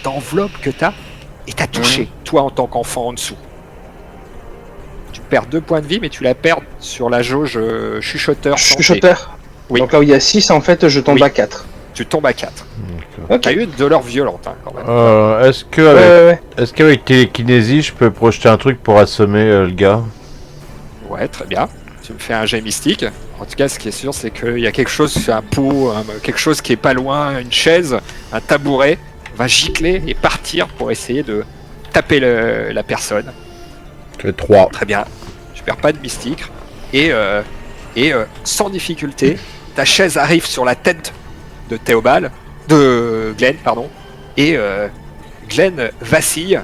enveloppe que tu as et t'a touché, toi en tant qu'enfant en dessous. Tu perds 2 points de vie, mais tu la perds sur la jauge chuchoteur. santé. Chuchoteur. Oui. Donc là où il y a 6, en fait, je tombe Oui. à 4. Tu tombes à 4. D'accord. Ok. T'as eu une douleur violente quand même. Est-ce que Ouais. est-ce qu'avec télékinésie, je peux projeter un truc pour assommer le gars? Ouais, très bien. Tu me fais un jet mystique. En tout cas, ce qui est sûr, c'est qu'il y a quelque chose, un pot, quelque chose qui est pas loin, une chaise, un tabouret, va gicler et partir pour essayer de taper la personne. Je fais 3. Très bien. Tu perds pas de mystique. Et sans difficulté, ta chaise arrive sur la tête de Glenn, pardon. Et Glenn vacille.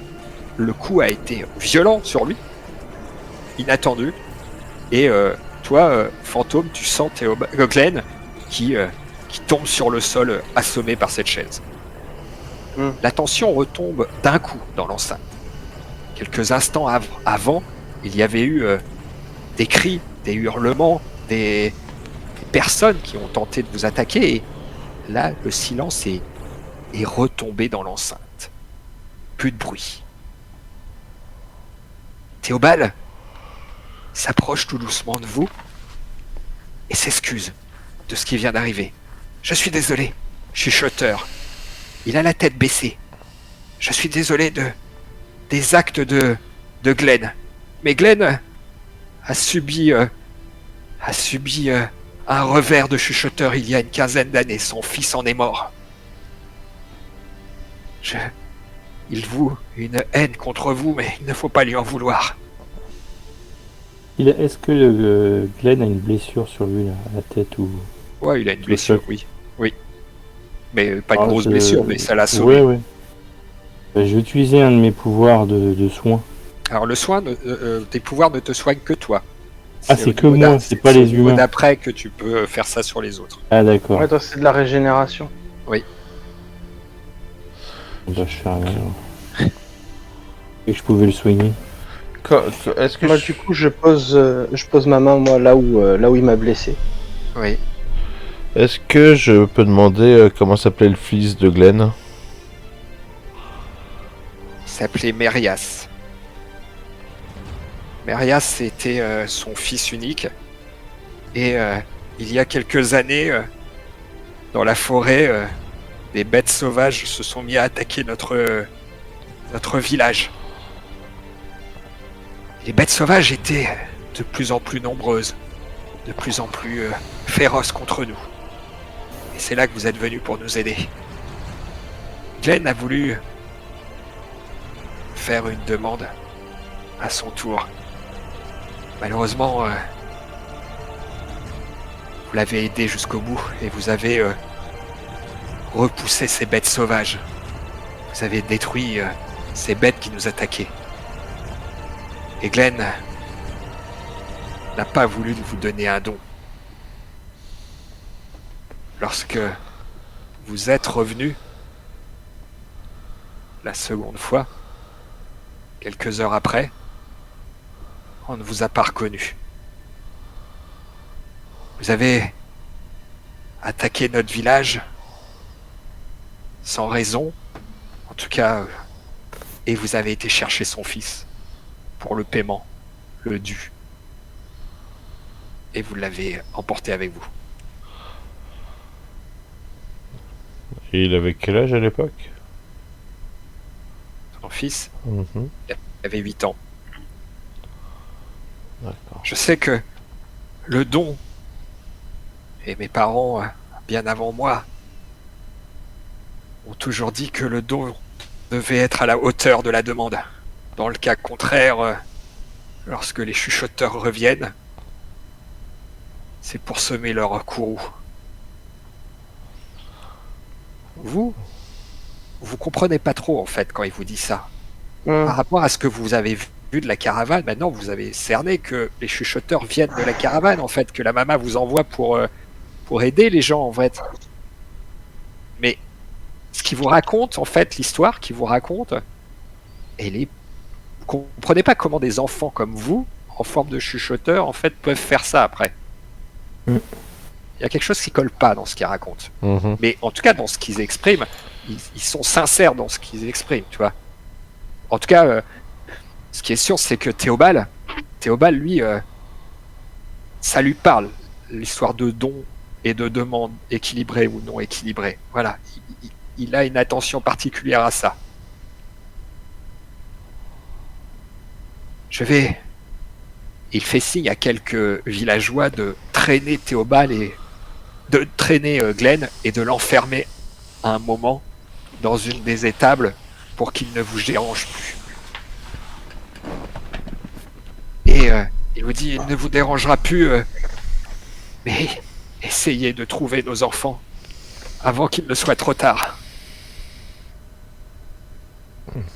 Le coup a été violent sur lui, inattendu. Et toi, fantôme, tu sens Glenn qui tombe sur le sol assommé par cette chaise. La tension retombe d'un coup dans l'enceinte. Quelques instants avant, il y avait eu des cris, des hurlements, des personnes qui ont tenté de vous attaquer. Et là, le silence est retombé dans l'enceinte. Plus de bruit. Théobald s'approche tout doucement de vous et s'excuse de ce qui vient d'arriver. Je suis désolé, chuchoteur. Il a la tête baissée. Je suis désolé des actes de Glenn. Mais Glenn a subi un revers de chuchoteur il y a une quinzaine d'années. Son fils en est mort. Il voue une haine contre vous, mais il ne faut pas lui en vouloir. Est-ce que Glenn a une blessure sur lui, là, à la tête ou... Ouais, il a une blessure, oui. Oui. Mais pas une grosse je- blessure, mais ça l'a sauvé. Ouais. Je vais utiliser un de mes pouvoirs de soin. Alors le soin, tes pouvoirs ne te soignent que toi. Ah, c'est au que niveau moi, c'est pas les au niveau humains. d'après que tu peux faire ça sur les autres. Ah, d'accord. Ouais, toi, c'est de la régénération. Bah, je fais rien. alors. Et je pouvais le soigner. Est-ce que Moi, du coup, je pose ma main, moi, là où il m'a blessé. Oui. est-ce que je peux demander comment s'appelait le fils de Glenn? Il s'appelait Mérias. Mérias était son fils unique. Et il y a quelques années, dans la forêt, des bêtes sauvages se sont mis à attaquer notre village. Les bêtes sauvages étaient de plus en plus nombreuses, de plus en plus féroces contre nous. Et c'est là que vous êtes venus pour nous aider. Glenn a voulu faire une demande à son tour. Malheureusement, vous l'avez aidé jusqu'au bout et vous avez repoussé ces bêtes sauvages. Vous avez détruit ces bêtes qui nous attaquaient. Et Glenn n'a pas voulu vous donner un don. Lorsque vous êtes revenu la seconde fois, quelques heures après, on ne vous a pas reconnu. Vous avez attaqué notre village sans raison, en tout cas, et vous avez été chercher son fils pour le paiement, le dû. Et vous l'avez emporté avec vous. Et il avait quel âge à l'époque? Son fils, Mhm. il avait 8 ans. D'accord. Je sais que le don, et mes parents, bien avant moi, ont toujours dit que le don devait être à la hauteur de la demande. Dans le cas contraire, lorsque les chuchoteurs reviennent, c'est pour semer leur courroux. Vous comprenez pas trop en fait quand il vous dit ça. Par rapport à ce que vous avez vu début de la caravane, maintenant vous avez cerné que les chuchoteurs viennent de la caravane, en fait, que la maman vous envoie pour aider les gens, en fait. Mais ce qu'il vous raconte, en fait, l'histoire qu'il vous raconte, vous comprenez pas comment des enfants comme vous, en forme de chuchoteurs, en fait, peuvent faire ça après. Mm. Il y a quelque chose qui colle pas dans ce qu'ils racontent. Mhm. Mais en tout cas, dans ce qu'ils expriment, ils sont sincères dans ce qu'ils expriment, tu vois. En tout cas, ce qui est sûr, c'est que Théobald, lui, ça lui parle, l'histoire de dons et de demandes équilibrées ou non équilibrées. Voilà, il a une attention particulière à ça. Il fait signe à quelques villageois de traîner Théobald et de traîner Glenn et de l'enfermer à un moment dans une des étables pour qu'il ne vous dérange plus. Et il vous dit, il ne vous dérangera plus, mais essayez de trouver nos enfants avant qu'il ne soit trop tard.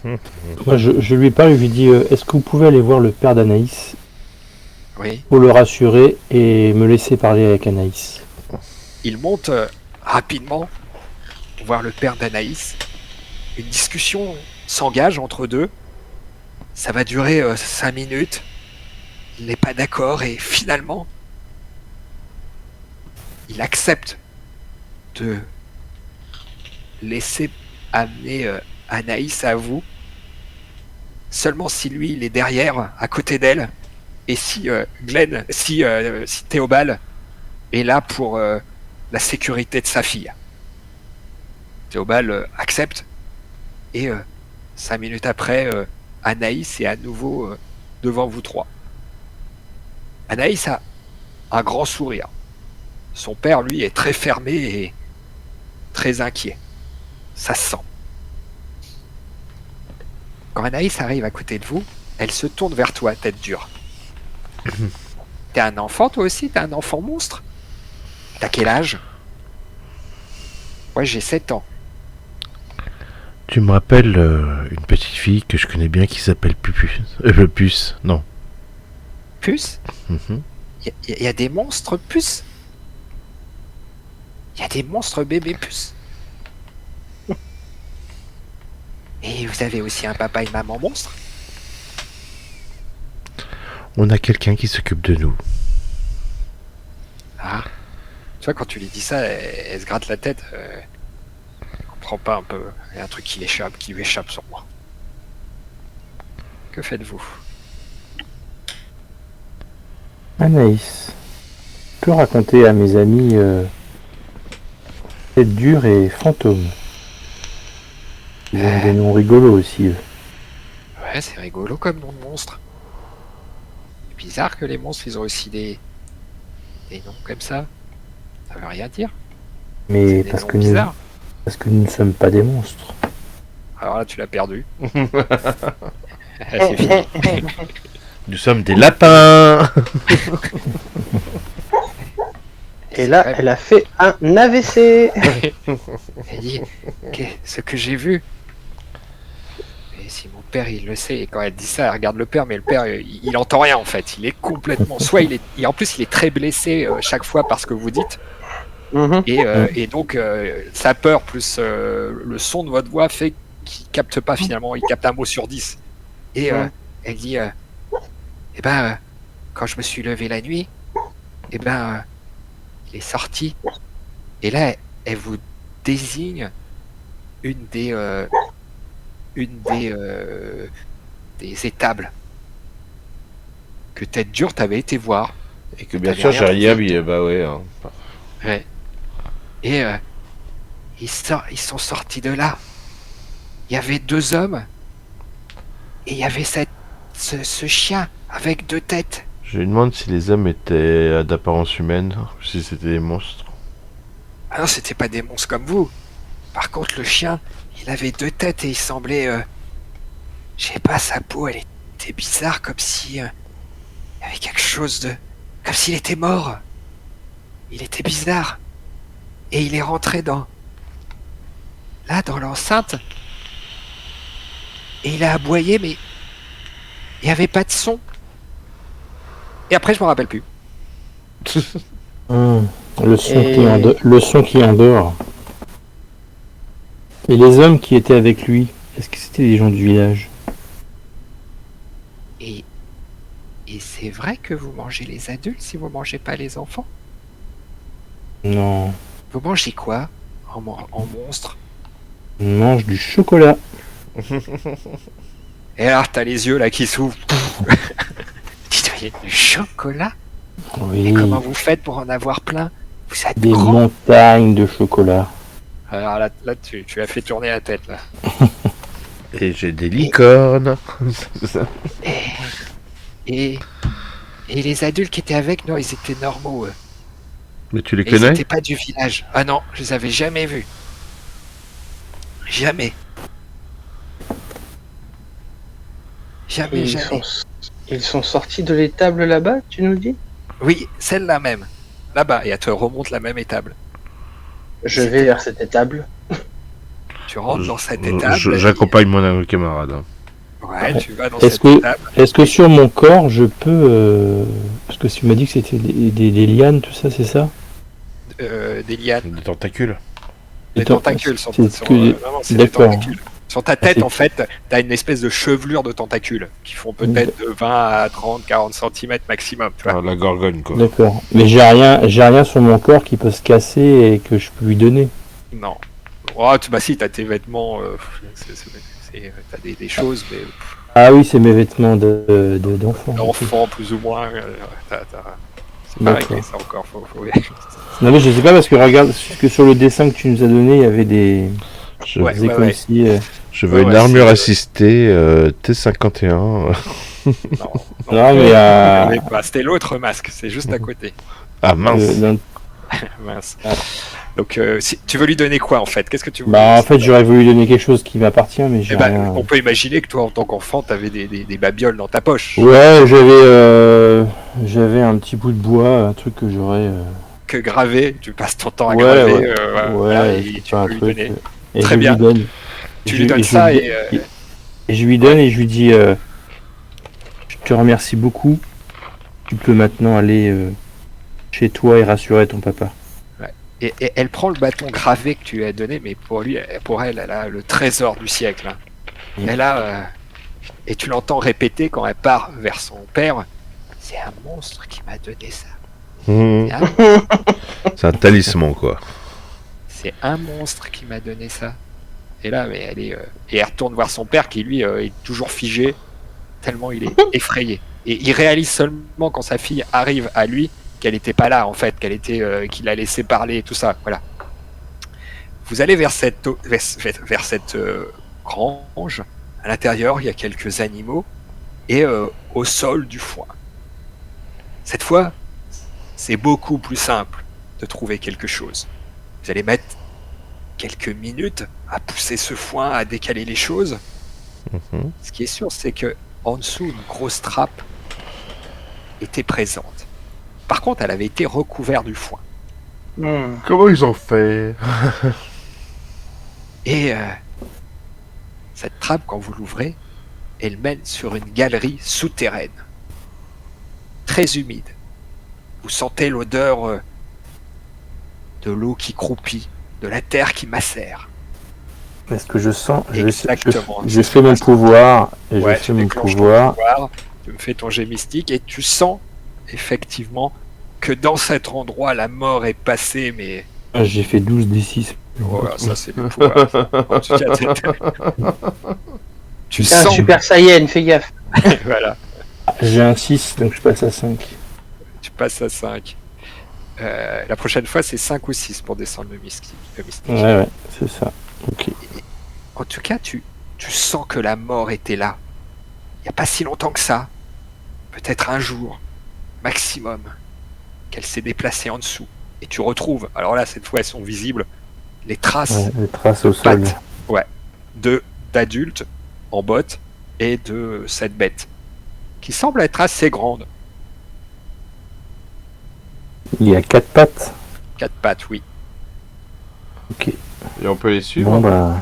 Moi, je lui parle, je lui dis est-ce que vous pouvez aller voir le père d'Anaïs Oui. pour le rassurer et me laisser parler avec Anaïs. Il monte rapidement voir le père d'Anaïs. Une discussion s'engage entre deux. Ça va durer 5 minutes. Il n'est pas d'accord et finalement, il accepte de laisser amener Anaïs à vous. Seulement si lui, il est derrière, à côté d'elle, et si si Théobald est là pour la sécurité de sa fille. Théobald accepte et 5 minutes après, Anaïs est à nouveau devant vous trois. Anaïs a un grand sourire. Son père, lui, est très fermé et très inquiet. Ça se sent. Quand Anaïs arrive à côté de vous, elle se tourne vers toi, tête dure. T'es un enfant, toi aussi? T'es un enfant monstre? T'as quel âge? Ouais, j'ai 7 ans. Tu me rappelles une petite fille que je connais bien qui s'appelle Puce. Non. Puce? Mhm. Il y a des monstres puces? Il y a des monstres bébés puces? Et vous avez aussi un papa et une maman monstre? On a quelqu'un qui s'occupe de nous. Ah. Tu vois, quand tu lui dis ça, elle se gratte la tête. Elle comprend pas un peu. Il y a un truc qui lui échappe sur moi. Que faites-vous? Anaïs, je peux raconter à mes amis Tête dure et Fantôme. Ils ont des noms rigolos aussi, eux. Ouais, c'est rigolo comme nom de monstre. C'est bizarre que les monstres, ils ont aussi des noms comme ça. Ça veut rien dire. Mais C'est des parce noms que, bizarres. parce que nous ne sommes pas des monstres. Alors là, tu l'as perdu. C'est fini. Nous sommes des lapins. Et là, elle a fait un AVC. Elle dit, ce que j'ai vu. Et si mon père il le sait, et quand elle dit ça, elle regarde le père, mais le père il entend rien en fait. Il est complètement. Soit en plus il est très blessé chaque fois par ce que vous dites. Mhm. Et donc sa peur plus le son de votre voix fait qu'il capte pas finalement, il capte un mot sur 10. Et elle dit quand je me suis levé la nuit, il est sorti. Et là, elle vous désigne une des étables que Tête Dure t'avait été voir. Et que bien sûr j'ai rien vu. Bah ouais. Hein. Ouais. Et ils sont sortis de là. Il y avait 2 hommes et il y avait ce chien avec 2 têtes. Je me demande si les hommes étaient d'apparence humaine ou si c'était des monstres. Ah non, c'était pas des monstres comme vous. Par contre, le chien, il avait 2 têtes et il semblait... je sais pas, sa peau, elle était bizarre, comme si... il y avait quelque chose de... Comme s'il était mort. Il était bizarre. Et il est rentré dans l'enceinte. Et il a aboyé, mais Il n'y avait pas de son. Et après, je me rappelle plus. Le son Et- qui est le son qui est en dehors. Et les hommes qui étaient avec lui, est-ce que c'était des gens du village? Et c'est vrai que vous mangez les adultes si vous mangez pas les enfants? Non. Vous mangez quoi en monstre? On mange du chocolat. Et là, t'as les yeux là qui s'ouvrent. Dis-toi, il y a du chocolat? Oui. Et comment vous faites pour en avoir plein? Vous êtes Des gros. montagnes de chocolat. Alors là, tu as fait tourner la tête là. Et j'ai des licornes. Et les adultes qui étaient avec nous, ils étaient normaux. Eux. Mais tu les Et ils connais? n'étaient pas du village. Ah non, je les avais jamais vus. Jamais. Jamais, Ils jamais. ils sont sortis de l'étable là-bas, tu nous dis? Oui, celle-là même. Là-bas, et elle te remonte la même étable. Je vais vers cette étable. Tu rentres dans cette étable. J'accompagne mon camarade. Ouais, tu vas dans Est-ce cette que- étable. Est-ce que sur mon corps, je peux... Parce que tu m'as dit que c'était des lianes, tout ça, c'est ça? Des lianes, Des tentacules. des tentacules sur, c'est sur, que- vraiment, c'est des D'accord. tentacules. Sur ta tête, C'est- en fait, t'as une espèce de chevelure de tentacules qui font peut-être de 20 à 30, 40 cm maximum. Tu vois. Ah, la gorgone, quoi. D'accord. Mais j'ai rien sur mon corps qui peut se casser et que je peux lui donner. Non. Oh, bah si, t'as tes vêtements, t'as des choses, mais Ah oui, c'est mes vêtements d'enfant. d'enfants plus ou moins. C'est pas D'accord. réglé ça encore. Faut... Non mais je sais pas parce que regarde que sur le dessin que tu nous as donné, il y avait des... Je, Ouais. C'est comme si... je veux Ouais, une armure c'est- assistée T51. Non, Non, mais mais pas. C'était l'autre masque, c'est juste à côté. Ah mince. dans- Mince. Donc, si, tu veux lui donner quoi en fait? Qu'est-ce que tu veux? Bah en fait j'aurais voulu donner quelque chose qui m'appartient mais j'ai Eh ben, rien... on peut imaginer que toi, en tant qu'enfant, t'avais des babioles dans ta poche. Ouais, j'avais un petit bout de bois, un truc que j'aurais... Que graver, tu passes ton temps à Ouais, graver. ouais. Voilà, Ouais, et c'est tu pas un peux lui truc... donner. Et Très je bien. lui donne. Tu lui donnes je ça lui- et je lui donne et je lui dis je te remercie beaucoup. Tu peux maintenant aller chez toi et rassurer ton papa. et elle prend le bâton gravé que tu lui as donné, mais pour elle, elle a le trésor du siècle. Hein. Mm. Elle a, et tu l'entends répéter quand elle part vers son père. C'est un monstre qui m'a donné ça. Mmh. C'est un- C'est un talisman, quoi. C'est un monstre qui m'a donné ça. Et là, mais elle est et elle retourne voir son père qui lui est toujours figé, tellement il est effrayé. Et il réalise seulement quand sa fille arrive à lui qu'elle n'était pas là en fait, qu'il l'a laissé parler et tout ça. Voilà. Vous allez vers cette grange. À l'intérieur, il y a quelques animaux et au sol du foin. Cette fois, c'est beaucoup plus simple de trouver quelque chose. Vous allez mettre quelques minutes à pousser ce foin, à décaler les choses. Mhm. Ce qui est sûr, c'est que en dessous, une grosse trappe était présente. Par contre, elle avait été recouverte du foin. Comment ils ont fait? Et cette trappe, quand vous l'ouvrez, elle mène sur une galerie souterraine, très humide. Vous sentez l'odeur de l'eau qui croupit, de la terre qui macère. Est-ce que je sens Exactement. je fais mon pouvoir et Ouais, je fais tu mon déclenches ton pouvoir. pouvoir, tu me fais ton jet mystique et tu sens effectivement que dans cet endroit la mort est passée, mais J'ai fait 12 D6. voilà, ça c'est le pouvoir. En tout cas, tu Putain, sens, Super Saiyan, fais gaffe. voilà, J'ai un 6 donc je passe à 5. tu passes à 5. La prochaine fois, c'est 5 ou 6 pour descendre le mystique. Ouais, c'est ça. Ok. En tout cas, tu sens que la mort était là. Il n'y a pas si longtemps que ça. Peut-être un jour, maximum, qu'elle s'est déplacée en dessous. Et tu retrouves, alors là, cette fois, elles sont visibles, les traces Ouais, les traces au sol. pattes, d'adultes en bottes et de cette bête, qui semble être assez grande. Il y a 4 pattes. 4 pattes, oui. Ok. Et on peut les suivre? Bon bah.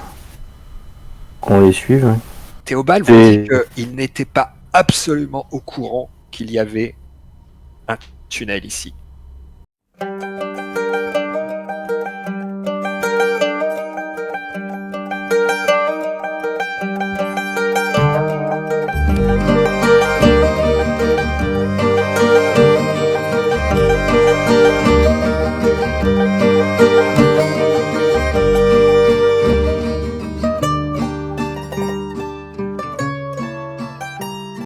Qu'on les suive. Hein. Théobald vous Et- dit qu'il n'était pas absolument au courant qu'il y avait un tunnel ici.